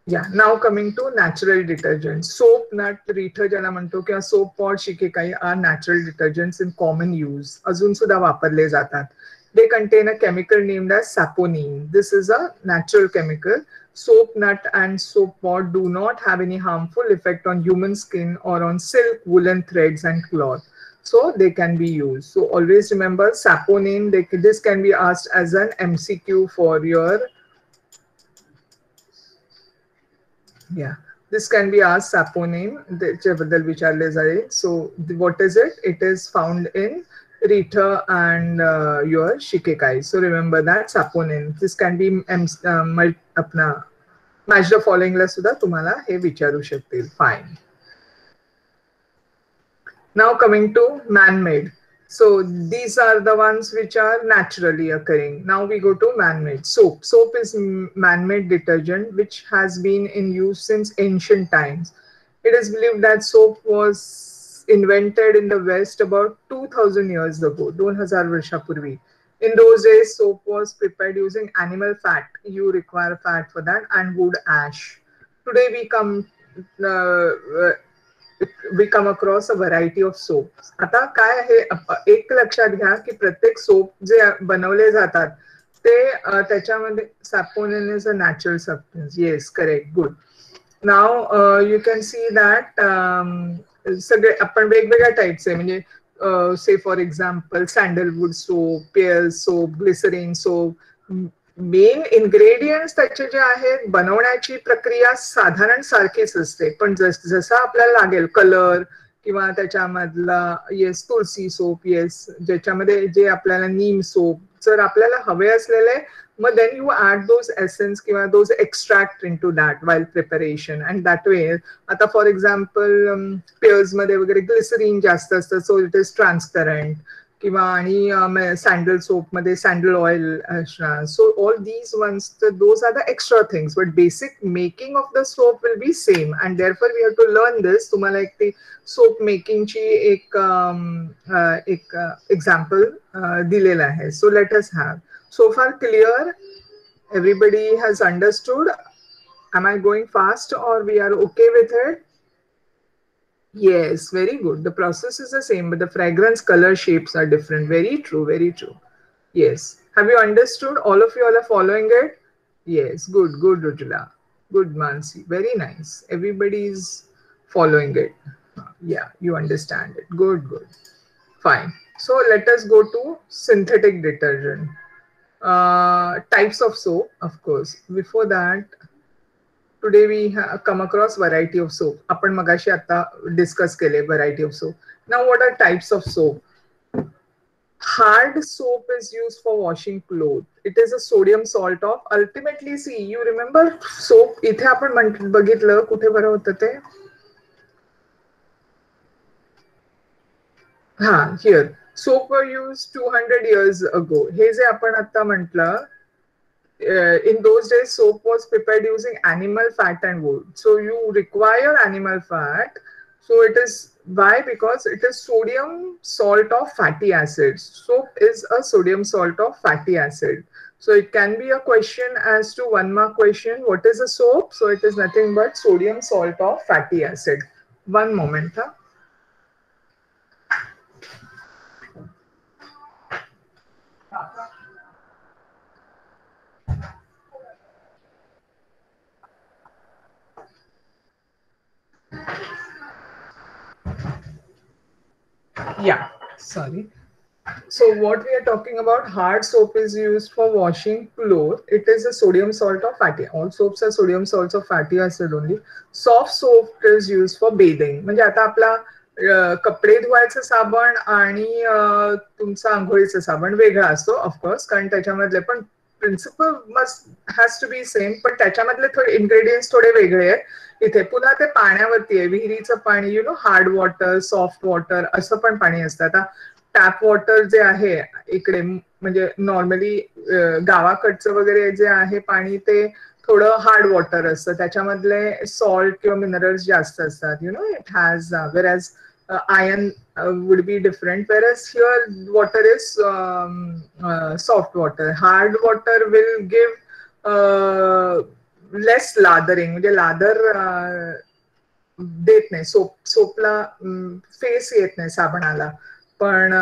Yeah, now coming to natural detergents. Soap, nut, रीठ ज्याला म्हणतो किंवा soap pod, shikakai are natural detergents in common use. अजून सुद्धा वापरले जातात. They contain a chemical named as saponin. This is a natural chemical. Soap, nut, and soap pod do not have any harmful effect on human skin or on silk, woolen threads, and cloth. So they can be used. So always remember saponin. This can be asked as an MCQ for your. Yeah, this can be asked saponin. So what is it? It is found in Rita and your Shikekai. So remember that saponin. This can be apna match the following la सुद्धा तुम्हाला हे विचारू शकतील. Fine. Now coming to man-made. So these are the ones which are naturally occurring. Now we go to man-made. Soap. Soap is man-made detergent which has been in use since ancient times. It is believed that soap was invented in the West about 2000 years ago, 2000 वर्षापूर्वी. In those days, soap was prepared using animal fat. You require fat for that, and wood ash. Today uh, we come across a variety of soaps. आता काय आहे, एक लक्षात घ्या की प्रत्येक soap जे बनवले जातात ते त्याच्यामध्ये saponin is a natural substance. Yes, correct, good. Now you can see that सगळे आपण वेगवेगळ्या टाईपचे म्हणजे say for example sandalwood soap, pear soap, glycerin soap. Main ingredients त्याचे जे आहेत बनवण्याची प्रक्रिया साधारण सारखीच असते, पण जसं आपल्याला लागेल कलर किंवा त्याच्यामधला येस तुळसी सोप, येस ज्याच्यामध्ये जे आपल्याला नीम सोप जर आपल्याला हवे असलेले, मग then you add those essence किंवा those extract into that while preparation and that way. आता फॉर एक्झाम्पल पेयर्स मध्ये वगैरे ग्लिसरीन जास्त असतं, सो इट इज ट्रान्सपरंट. किंवा आणि सॅन्डल सोप मध्ये सॅन्डल ऑइल असणार. So all these ones those are the extra things, but basic making of the soap will be same and therefore we have to learn this. तुम्हाला एक ती soap मेकिंगची एक example दिलेलं आहे. So let us have. So far clear? Everybody has understood? Am I going fast or we are okay with it? Yes, very good. The process is the same, but the fragrance, color, shapes are different. Very true, very true. Yes. Have you understood? All of you all are following it? Yes, good, good, Rujula. Good, Mansi. Very nice. Everybody is following it. Yeah, you understand it. Good, good. Fine. So let us go to synthetic detergent. Types of soap, of course. Before that, today we have come across variety of soap. आपण मगाशी आता discuss केले variety of soap. Now what are types of soap? Hard soap is used for washing clothes. It is a sodium salt of ultimately, see, you remember soap इथे आपण बघितलं कुठे बरं होतं ते? Here. Soap were used 200 years ago. हे जे आपण आता म्हटलं, in those days soap was prepared using animal fat and wood, so you require animal fat. So it is why, because it is sodium salt of fatty acids. Soap is a sodium salt of fatty acid. So it can be a question as to 1 mark question, what is a soap? So it is nothing but sodium salt of fatty acid. One moment. Yeah, sorry. So what we are talking about, hard soap is used for washing clothes. It is a sodium salt or fatty. All soaps are sodium salts or fatty acid only. Soft soap is used for bathing. म्हणजे आता आपला कपडे धुवायचं साबण आणि तुमचा आंघोळीचं साबण वेगळा असतो ऑफकोर्स, कारण त्याच्यामधले पण principle must has to be same, पण त्याच्यामधले थोडे इन्ग्रेडियंट्स थोडे वेगळे आहेत. इथे पुन्हा ते पाण्यावरती आहे. विहिरीचं पाणी, हार्ड वॉटर, सॉफ्ट वॉटर असं पण पाणी असतं. आता टॅप वॉटर जे आहे इकडे, म्हणजे नॉर्मली गावाकडचं वगैरे जे आहे पाणी, ते थोडं हार्ड वॉटर असतं. त्याच्यामधले सॉल्ट किंवा मिनरल्स जास्त असतात. It has where as iron would be different, whereas here water is soft water. Hard water will give less lathering, म्हणजे लादर देत नाही. सोपला फेस येत नाही साबणाला, पण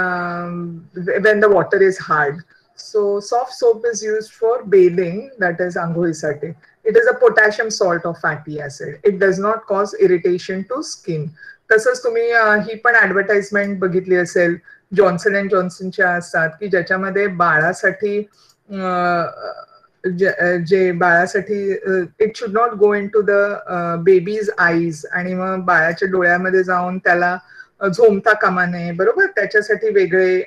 when the water is hard. So soft soap is used for bathing, that is आंघोळीसाठी. It is a potassium salt or fatty acid. It does not cause irritation to skin. तसंच तुम्ही ही पण advertisement बघितली असेल, Johnson and जॉन्सनच्या असतात की ज्याच्यामध्ये बाळासाठी जे बाळासाठी it should not go into the babies eyes, आणि मग बाळाच्या डोळ्यामध्ये जाऊन त्याला झोमता कामा नये, बरोबर. त्याच्यासाठी वेगळे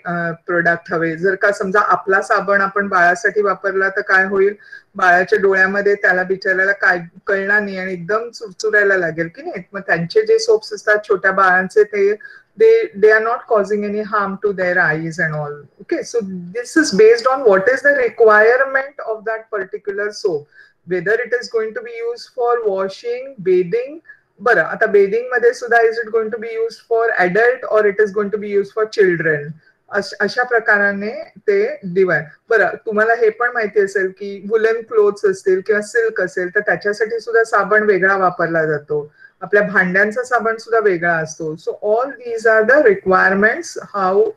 प्रोडक्ट हवे. जर का समजा आपला साबण आपण बाळासाठी वापरला तर काय होईल, बाळाच्या डोळ्यामध्ये त्याला बिचारायला काय कळणार नाही आणि एकदम चुरचुरायला लागेल की नाही. मग त्यांचे जे सोप्स असतात छोट्या बाळांचे, ते they are not causing any harm to their eyes and all. Okay, so this is based on what is the requirement of that particular soap, whether it is going to be used for washing, bathing. बरं, आता bathing मध्ये सुद्धा is it going to be use for adult और it is going to be use for children, अशा प्रकाराने ते divide. बरं, तुम्हाला हे पण माहिती असेल की वुलन क्लोथ्स असतील किंवा सिल्क असेल तर त्याच्यासाठी सुद्धा साबण वेगळा वापरला जातो. आपल्या भांड्यांचा साबण सुद्धा वेगळा असतो. So all these are the requirements how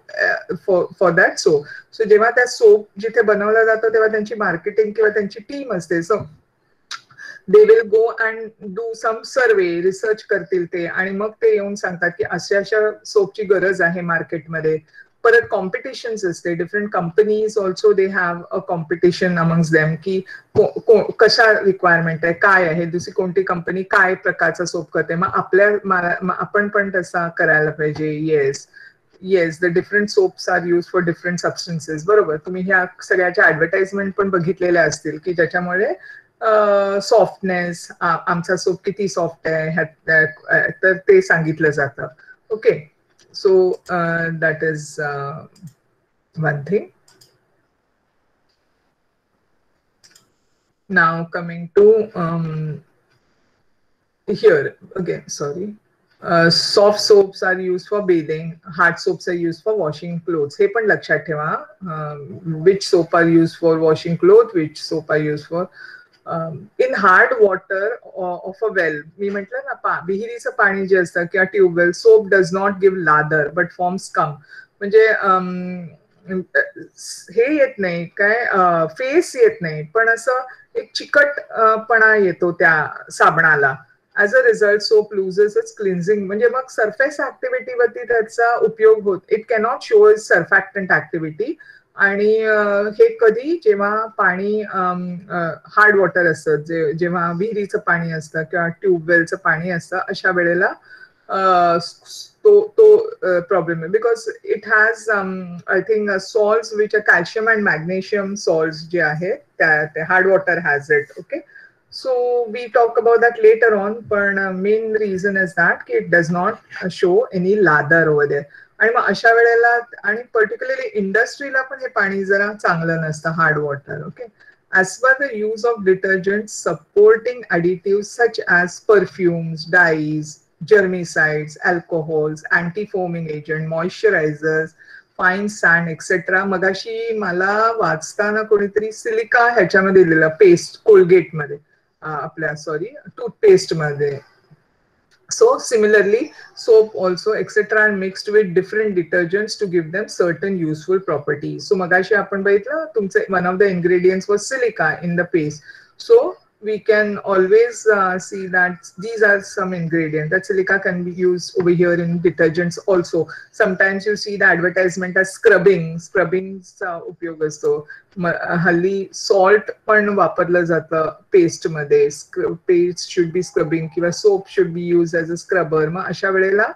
for that soap. So जेव्हा त्या सोप जिथे बनवला जातो तेव्हा त्यांची मार्केटिंग किंवा त्यांची टीम असते. So they will go and do some survey, research करतील ते, आणि मग ते येऊन सांगतात की अशा अशा सोपची गरज आहे मार्केटमध्ये. परत कॉम्पिटिशन्स असते. Different companies also they have a competition amongst them की कशा रिक्वायरमेंट आहे, काय आहे, दुसरी कोणती कंपनी काय प्रकारचा सोप करते, मग आपण पण तसा करायला पाहिजे. Yes the different soaps are use for different substances. बरोबर, तुम्ही ह्या सगळ्याच्या ऍडव्हर्टाइजमेंट पण बघितलेल्या असतील की ज्याच्यामुळे सॉफ्टनेस, आमचा सोप किती सॉफ्ट आहे तर ते सांगितलं जातं. Okay, so that is one thing. Now coming to here again, sorry. Soft soaps are used for bathing. Hard soaps are used for washing clothes. हे पण लक्षात ठेवा. Which soap are used for washing clothes? Which soap are used for in hard water of a well. मी म्हटलं ना, विहिरीचं पाणी जे असतं किंवा tubewell, soap does not give lather but form scum. म्हणजे हे येत नाही काय, फेस येत नाही, पण असं एक चिकटपणा येतो त्या साबणाला. As a result soap loses its cleansing. म्हणजे मग सरफेस ऍक्टिव्हिटीवरती त्याचा उपयोग होत. It cannot show is surfactant activity. आणि हे कधी, जेव्हा पाणी हार्ड वॉटर असतं, जेव्हा विहिरीचं पाणी असतं किंवा ट्यूबवेलचं पाणी असतं, अशा वेळेला तो प्रॉब्लेम आहे. Because it has I think salts which are calcium and magnesium salts जे आहे त्या hard water has it. Okay, so we talk about that later on, but main reason is that it does not show any lather over there. आणि मग अशा वेळेला, आणि particularly इंडस्ट्रीला पण हे पाणी जरा चांगलं नसतं, hard water. Okay, as per the use of detergents, supporting additives such as perfumes, dyes, germicides, alcohols, anti-foaming agent, moisturizers, fine sand etcetera. मगाशी मला वाचताना कोणीतरी सिलिका ह्याच्यामध्ये दिलेलं, पेस्ट कोलगेटमध्ये, आपल्या सॉरी टूथपेस्ट मध्ये. So similarly, soap also etc. are mixed with different detergents to give them certain useful properties. So मगाशी आपण बघितलं तुमचे one of the ingredients was silica in the paste. So we can always see that these are some ingredients. That silica can be used over here in detergents also. Sometimes you see the advertisement as scrubbing. Scrubbingचा उपयोग असतो. हल्ली salt पण वापरलं जातं paste मध्ये. Paste should be scrubbing किंवा soap should be use as a scrubber. मग अशा वेळेला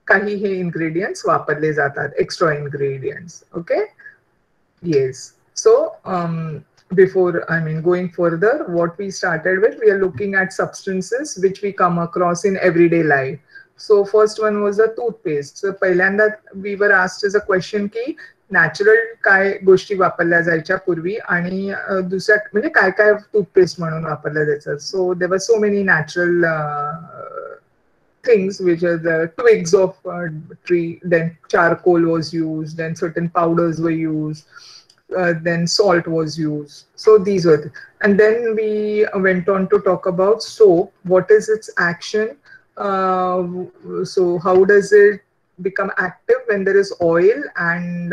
काही हे ingredients वापरले जातात, extra ingredients. Okay. Yes. So, before, I mean, going further, what we started with, we are looking at substances which we come across in everyday life. So, first one was the toothpaste. So, पहिल्यांदा we were asked as a question की natural काय गोष्टी वापरल्या जायच्या पूर्वी आणि दुसऱ्या म्हणजे काय काय टूथपेस्ट म्हणून वापरल्या जायचं. So there are so many natural things which are the twigs of tree, then charcoal was used, then certain powders were used, then salt was used. So these were and then we went on to talk about soap. What is its action? So how does it become active when there is oil and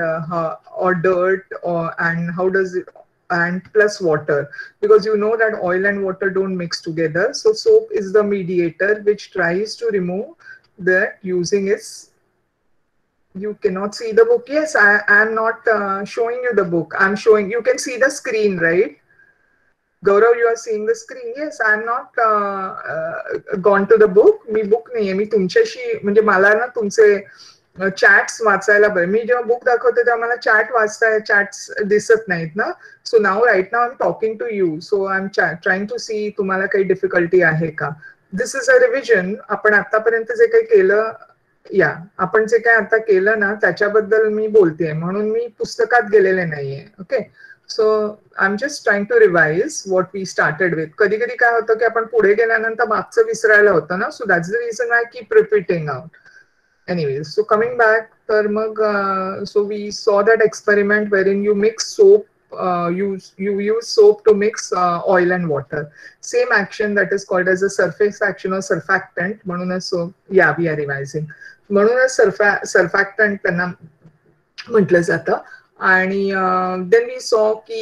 or dirt, or and how does it, and plus water, because you know that oil and water don't mix together. So soap is the mediator which tries to remove that using its. You cannot see the book. Yes, I am not showing you the book. I'm showing, you can see the screen, right? Gaurav, you are seeing the screen. Yes, I am not gone to the book. Me book नाहीये. मी तुमच्याशी म्हणजे मला ना तुमचे chats वाचायला बरं. मी जेव्हा book दाखवते तेव्हा मला चॅट वाचताय, चॅट्स दिसत नाहीत ना. So now right now I am talking to you. So I am trying to see तुम्हाला काही डिफिकल्टी आहे का. This is a revision. आपण आतापर्यंत जे काही केलं, या आपण जे काही आता केलं ना त्याच्याबद्दल मी बोलतेय, म्हणून मी पुस्तकात गेलेले नाहीये. Okay. So I am just trying to revise what we started with. कधी कधी काय होतं की आपण पुढे गेल्यानंतर मागचं विसरायला होतं ना. So that's the reason I keep repeating out. Anyways, so coming back, so we saw that experiment wherein you mix soap, you use soap to mix oil and water. Same action that is called as a surface action or surfactant. म्हणूनच so yeah, we are revising. म्हणूनच surfactant त्यांना म्हटलं जातं. आणि then we saw की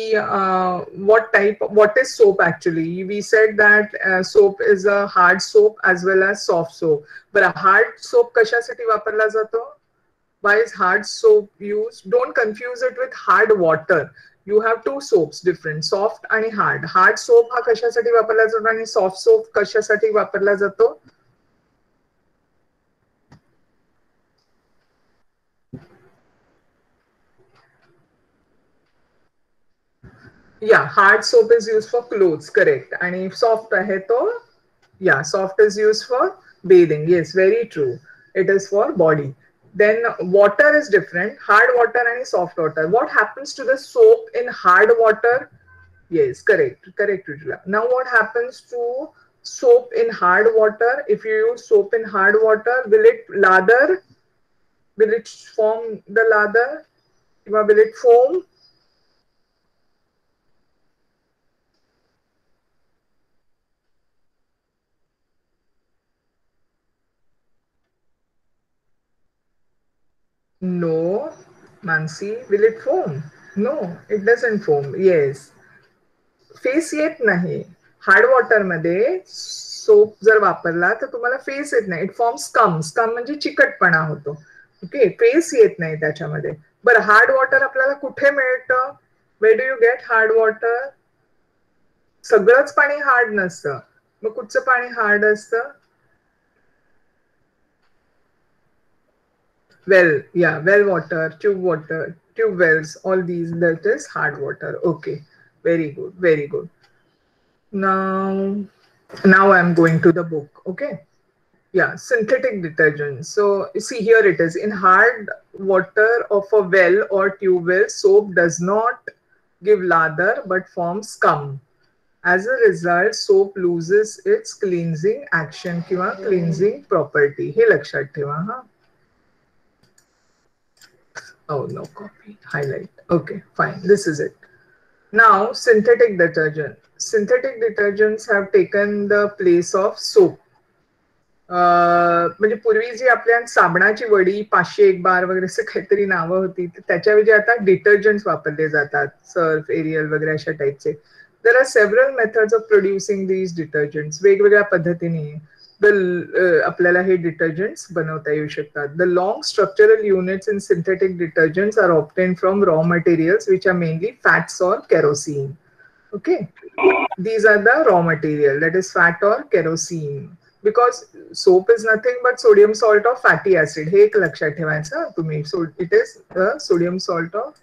what is soap actually. We said that soap is a hard soap as well as soft soap. But hard soap कशासाठी वापरला जातो? Why is hard soap used? Don't confuse it with hard water. You have two soaps different, soft आणि hard. Hard soap हा कशासाठी वापरला जातो आणि soft soap कशासाठी वापरला जातो? Yeah, hard soap is used for clothes, correct. And soft hai to, yeah, soft is used for bathing. Yes, very true. It is for body. Then water is different, hard water and soft water. What happens to the soap in hard water? Yes, correct, correct, Rujula. Now what happens to soap in hard water? If you use soap in hard water, will it lather? Will it form the lather? Will it foam? No, Mansi, will it foam? No, it doesn't foam. Yes. Face येत नाही. Hard water मध्ये soap जर वापरला तर तुम्हाला face येत नाही. It form scum. Scum म्हणजे चिकटपणा होतो. ओके. फेस येत नाही त्याच्यामध्ये. बरं, हार्ड वॉटर आपल्याला कुठे मिळतं? Where do you get hard water? सगळंच पाणी हार्ड नसतं. मग कुठचं पाणी हार्ड असतं? Well, yeah, well water, tube wells, all these, that is hard water. Okay, very good, very good. Now, now I'm going to the book. Okay, yeah, synthetic detergent. So you see here it is in hard water of a well or tube well, soap does not give lather but forms scum. As a result, soap loses its cleansing action किंवा cleansing property. हे लक्षात ठेवा हा. Oh, no copy. Highlight. Okay, fine. This is it. Now, synthetic detergent. Synthetic detergents have taken the place of soap. म्हणजे पूर्वी जी आपल्या साबणाची वडी 501 बार वगैरे असं काहीतरी नावं होती, त्याच्याऐवजी आता डिटर्जंट्स वापरले जातात. सर्फ, एरियल वगैरे अशा टाईपचे. There are several methods of producing these detergents. वेगवेगळ्या पद्धतीने आपल्याला हे detergents बनवता येऊ शकतात. The long structural units in synthetic detergents are obtained from raw materials which are mainly fats or kerosene. Okay, these are the raw material, that is fat or kerosene, because soap is nothing but sodium salt or fatty acid. हे एक लक्षात ठेवायचं तुम्ही. So it is the sodium salt of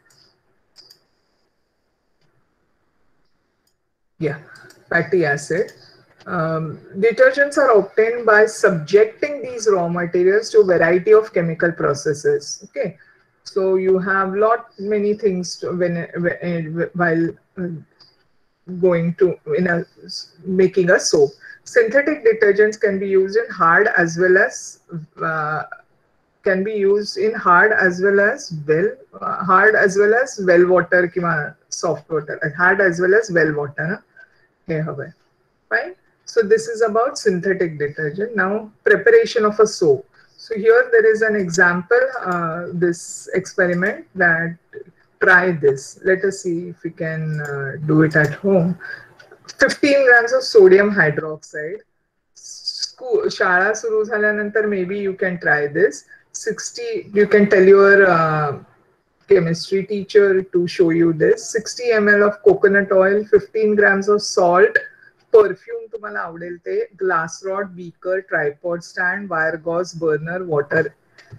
fatty acid. Detergents are obtained by subjecting these raw materials to a variety of chemical processes. Okay, so you have lot many things to, while going to making a soap. Synthetic detergents can be used in hard as well as uh, hard as well as well water किंवा soft water, hard as well as well water. Fine. So this is about synthetic detergent. Now preparation of a soap. So here there is an example, this experiment, that try this. Let us see if we can do it at home. 15 grams of sodium hydroxide. शाळा सुरू झाल्यानंतर maybe you can try this. 60, you can tell your chemistry teacher to show you this. 60 ml of coconut oil, 15 grams of salt, perfume तुम्हाला आवडेल ते, glass rod, beaker, tripod stand, wire gauze, burner, water,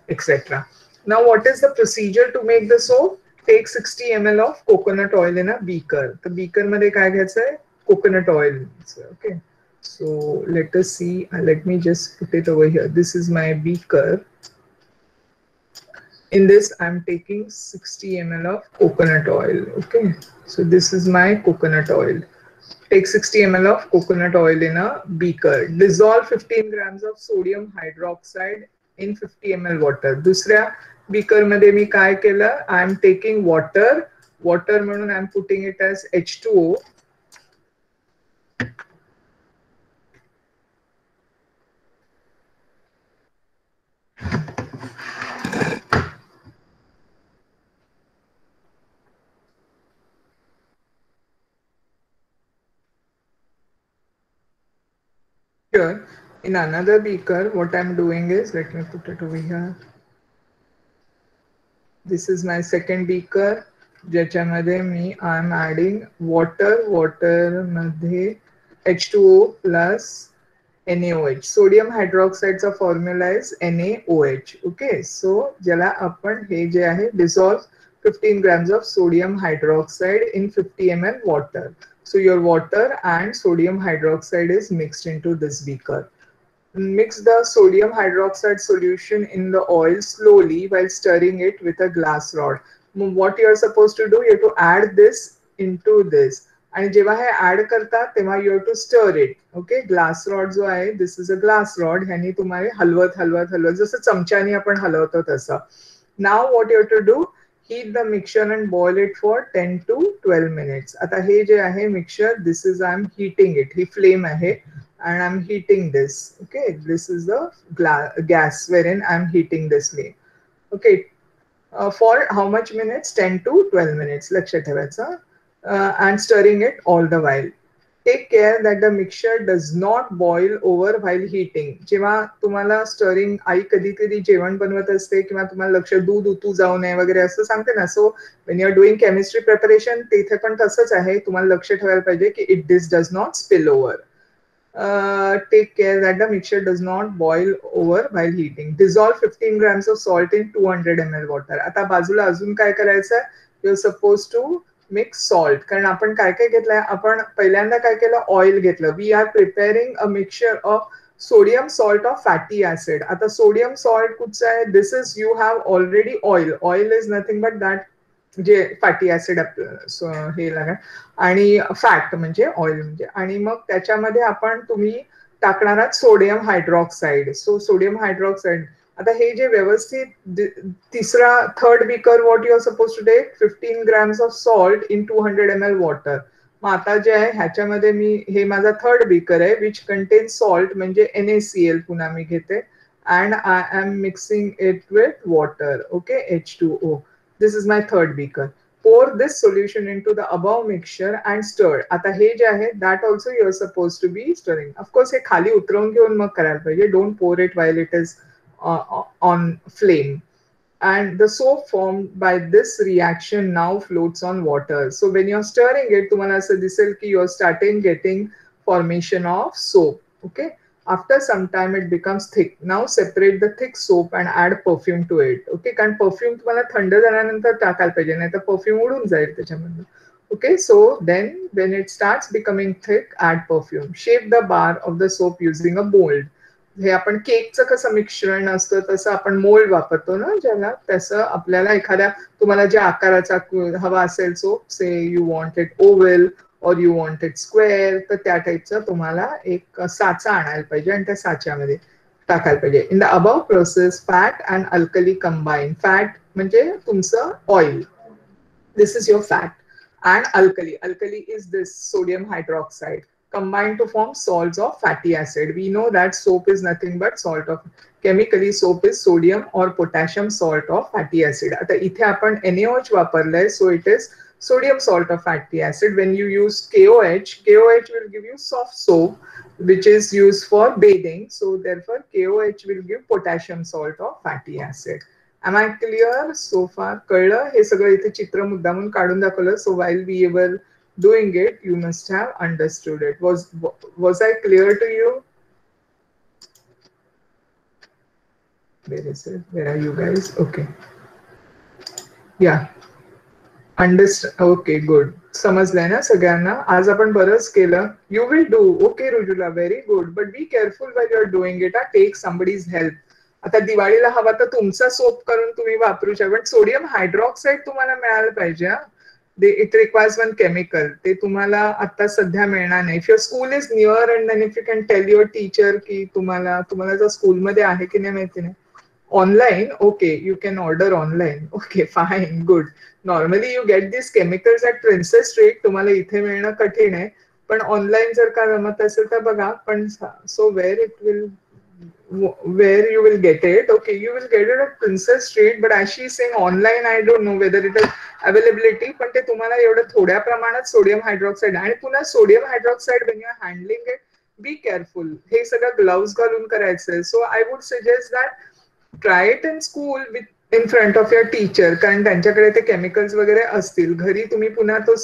etc. Now what is the procedure to make the soap? Take 60 ml of coconut oil in a beaker. The beaker मध्ये काय घ्यायचं आहे? Coconut oil. Okay. So let us see. Let me just put it over here. This is my beaker. In this, I'm taking 60 ml of coconut oil. Okay. So this is my coconut oil. Take 60 ml of coconut oil in a beaker. Dissolve 15 grams of sodium hydroxide in 50 ml water. दुसऱ्या beaker मध्ये मी काय केलं? I'm taking water. Water म्हणून I'm putting it as H2O. Here in another beaker, what I'm doing is, let me put it over here. This is my second beaker. ज्याच्यामध्ये मी I'm adding water. Water मध्ये H2O plus NaOH. Sodium hydroxide's formula is NaOH. Okay, so ज्याला आपण हे जे आहे dissolve 15 grams of sodium hydroxide in 50 ml water. So your water and sodium hydroxide is mixed into this beaker. Mix the sodium hydroxide solution in the oil slowly while stirring it with a glass rod. What you are supposed to do, you have to add this into this. आणि जेव्हा हे add करतात तेव्हा you have to stir it. Okay, glass rod जो आहे, this is a glass rod. ह्यानी तुम्हाला हलवत जसं चमच्याने आपण हलवतो तसं. Now what you have to do, heat the mixture and boil it for 10 to 12 minutes. आता हे जे आहे mixture, this is I'm heating it. He flame आहे and I'm heating this. Okay, this is the gas wherein I'm heating this flame. Okay, for how much minutes? 10 to 12 minutes. लक्षात ठेवायचं. And stirring it all the while. Take care that the mixture does not boil over while heating. जेव्हा तुम्हाला stirring, आई कधी कधी जेवण बनवत असते किंवा तुम्हाला लक्ष दूध उतू जाऊ नये वगैरे असं सांगते ना. So when you are doing chemistry preparation, तिथे पण तसंच आहे. तुम्हाला लक्ष ठेवायला पाहिजे की this does not spill over. Take care that the mixture does not boil over while heating. Dissolve 15 grams of salt in 200 ml water. आता बाजूला अजून काय करायचं? You're supposed to mix salt. कारण आपण काय काय घेतलंय? आपण पहिल्यांदा काय केलं? Oil घेतलं. We are preparing a mixture of sodium salt of fatty acid. आता sodium salt कुठचं आहे? This is, you have already oil. Oil is nothing but that जे फॅटी ऍसिड हे लागेल आणि फॅट म्हणजे ऑइल म्हणजे. आणि मग त्याच्यामध्ये आपण तुम्ही टाकणार आहात sodium hydroxide. So sodium hydroxide. आता हे जे व्यवस्थित तिसरा third beaker, what you are suppose to take 15 grams of salt in 200 ml water. मग आता जे आहे ह्याच्यामध्ये मी, हे माझा थर्ड बीकर आहे विच कंटेन सॉल्ट म्हणजे NaCl पुन्हा मी घेते and I am mixing it with water. Okay, H2O. This is my third beaker. pour this solution into the above mixture and stir. आता हे जे आहे that also you are supposed to be stirring. Of course हे खाली उतरवून घेऊन मग करायला पाहिजे. Don't pour it while it is on flame. And the soap formed by this reaction now floats on water. So when you're stirring it, तुम्हाला असं दिसेल की you're starting getting formation of soap. Okay. After some time it becomes thick. Now separate the thick soap and add perfume to it. Okay, कारण perfume तुम्हाला थंड झाल्यानंतर टाकायला पाहिजे, नाही तर perfume उडून जाईल त्याच्यामधून. Okay, so then when it starts becoming thick, add perfume. Shape the bar of the soap using a mold. हे आपण केकचं कसं मिश्रण असतं तसं आपण मोल्ड वापरतो ना ज्याला, तसं आपल्याला एखाद्या तुम्हाला ज्या आकाराचा हवा असेल सोप, से यू वॉन्ट इट ओव्हल और यू वॉन्ट इट स्क्वेअर, तर त्या टाईपचं तुम्हाला एक साचा आणायला पाहिजे आणि त्या साच्यामध्ये टाकायला पाहिजे. In the above process fat and alkali combine. Fat म्हणजे तुमचं oil, this is your fat, and alkali is this sodium hydroxide combined to form salts of fatty acid. We know that soap is nothing but salt of, chemically soap is sodium or potassium salt of fatty acid. आता इथे आपण NaOH वापरलंय, so it is sodium salt of fatty acid. When you use KOH will give you soft soap which is used for bathing, so therefore KOH will give potassium salt of fatty acid. Am I clear so far? कळलं? हे सगळं इथे चित्र मुद्दामून काढून दाखवलं. So while we were doing it, you must have understood it. Was I clear to you? Where is it? Where are you guys? Okay. Yeah. Understand. Okay, good. समजलंय ना सगळ्यांना? आज आपण बरंच केलं. You will do. Okay, Rujula, very good. But be careful while you're doing it. Take somebody's help. आता दिवाळीला हवा तर तुमचा सोप करून तुम्ही वापरू शकता, पण सोडियम हायड्रॉक्साईड तुम्हाला मिळालं पाहिजे. इट रिक्वायर्स वन केमिकल, ते तुम्हाला आता सध्या मिळणार नाही. If your school is near and then if you can tell your teacher की तुम्हाला जर स्कूलमध्ये आहे की नाही माहिती नाही. Online, okay, you can order online. Okay, fine, good. Normally you get this chemicals at Princess Street, तुम्हाला इथे मिळणं कठीण आहे, पण ऑनलाईन जर का जमत असेल तर बघा. पण सो where you will get it. Okay, you will get it at Princess Street, but as she is saying online, I don't know whether it is availability, पण ते तुम्हाला एवढं थोड्या प्रमाणात सोडियम हायड्रॉक्साईड. आणि पुन्हा sodium hydroxide when you are handling it, be careful. हे सगळं gloves घालून करायचंय. So I would suggest that try it in school with in front of your teacher, कारण त्यांच्याकडे ते केमिकल्स वगैरे असतील. घरी तुम्ही पुन्हा तो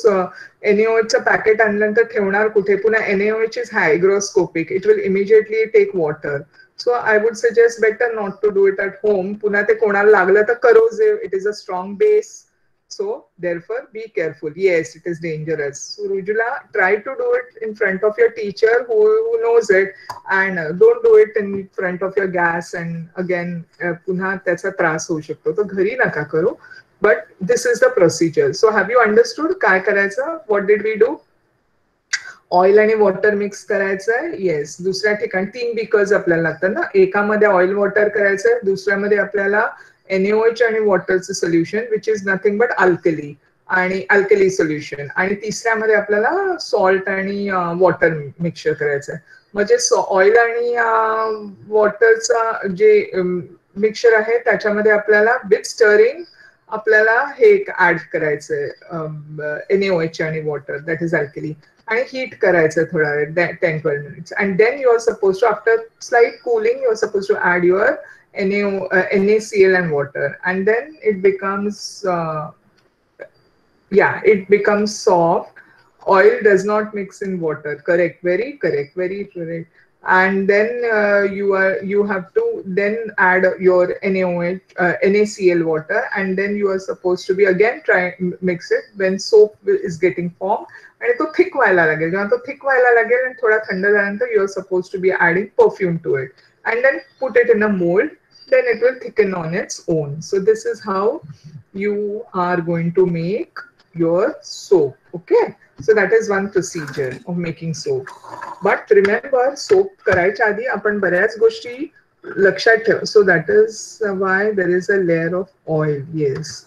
NaOHचं पॅकेट आणल्यानंतर ठेवणार कुठे? पुन्हा NaOH is hygroscopic, it will immediately take water. So I would suggest better not to do it at home. पुन्हा ते कोणाला लागलं तर corrosive, it is a strong base. So therefore be careful. Yes, it is dangerous. So Rujula, try to do it in front of your teacher who knows it, and don't do it in front of your gas, and again पुन्हा त्याचा त्रास होऊ शकतो. तर घरी नका करू. But this is the procedure. So have you understood काय करायचं? What did we do? Oil आणि वॉटर मिक्स करायचंय. येस, दुसऱ्या ठिकाणी 3 बिकर्स आपल्याला लागतात ना. एकामध्ये ऑइल वॉटर करायचंय, दुसऱ्यामध्ये आपल्याला NaOH आणि वॉटरचं solution which is nothing but alkali solution, आणि तिसऱ्यामध्ये आपल्याला सॉल्ट आणि वॉटर मिक्सचर करायचंय. म्हणजे ऑइल आणि वॉटरचा जे मिक्सचर आहे त्याच्यामध्ये आपल्याला विथ स्टरिंग आपल्याला हे ऍड करायचंय NaOH आणि वॉटर, दॅट इज अल्कली, आणि हीट करायचं थोडा वेळ 10-12 minutes, and then you are supposed to, after slight cooling, you are supposed to add your NaCl and water, and then it becomes it becomes soft. Oil does not mix in water. Correct, very correct, very correct. And then you have to then add your NaCl water, and then you are supposed to be again mix it when soap is getting formed, आणि तो thick व्हायला लागेल. जेव्हा तो thick व्हायला लागेल आणि थोडा थंड झाल्यानंतर you are suppose to be adding perfume to it, and then put it in a mould, then it will thicken on its own. So this is how you are going to make your soap. Okay, so that is one procedure of making soap. But remember, soap करायच्या आधी आपण बऱ्याच गोष्टी लक्षात ठेव. So that is why there is a layer of oil. Yes.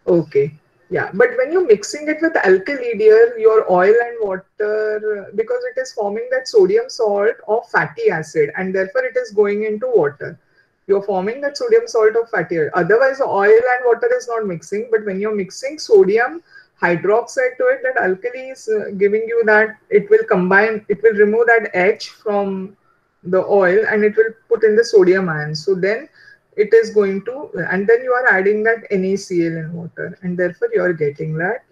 Okay. Yeah, but when you're mixing it with alkali, dear, your oil and water, because it is forming that sodium salt or fatty acid, and therefore it is going into water. You're forming that sodium salt of fatty acid. Otherwise, oil and water is not mixing. But when you're mixing sodium hydroxide to it, that alkali is giving you that it will combine, it will remove that H from the oil and it will put in the sodium ions. So then it is going to, and then you are adding that NaCl in water, and therefore you are getting that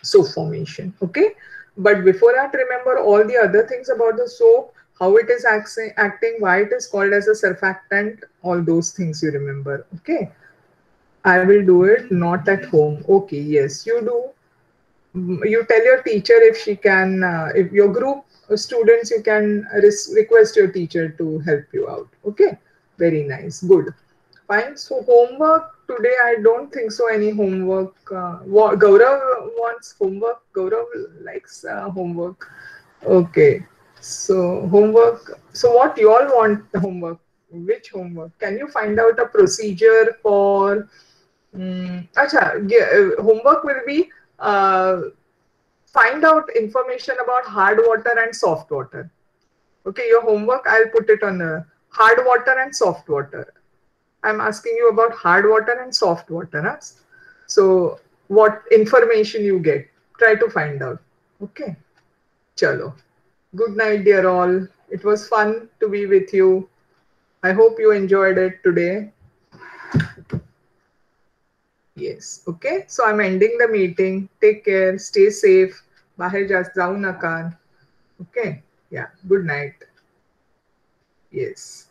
soap formation. Okay, but before that, remember all the other things about the soap, how it is acting, why it is called as a surfactant, all those things you remember. Okay, I will do it not at home. Okay, yes, you do. You tell your teacher if she can, if your group students, you can request your teacher to help you out. Okay, very nice, good, fine. So homework today, I don't think so any homework. Gaurav wants homework. Gaurav likes homework. Okay, so homework. So what you all want homework? Which homework? Can you find out a procedure for? Homework will be uh, find out information about hard water and soft water. Okay, your homework, I'll put it on hard water and soft water. I'm asking you about hard water and soft water. Huh? So, what information you get, try to find out. Okay, chalo. Good night, dear all. It was fun to be with you. I hope you enjoyed it today. Yes. Okay. So I'm ending the meeting. Take care. Stay safe. Bahar जाऊ नका. Okay. Yeah. Good night. Yes.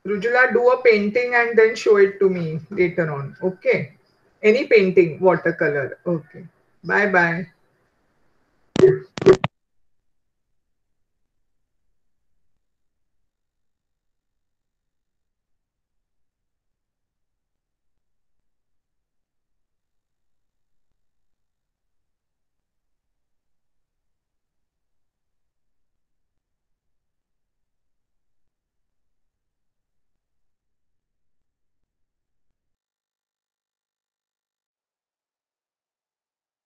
Rujula, do a painting and then show it to me later on. Okay. Any painting, watercolor. Okay. Bye bye.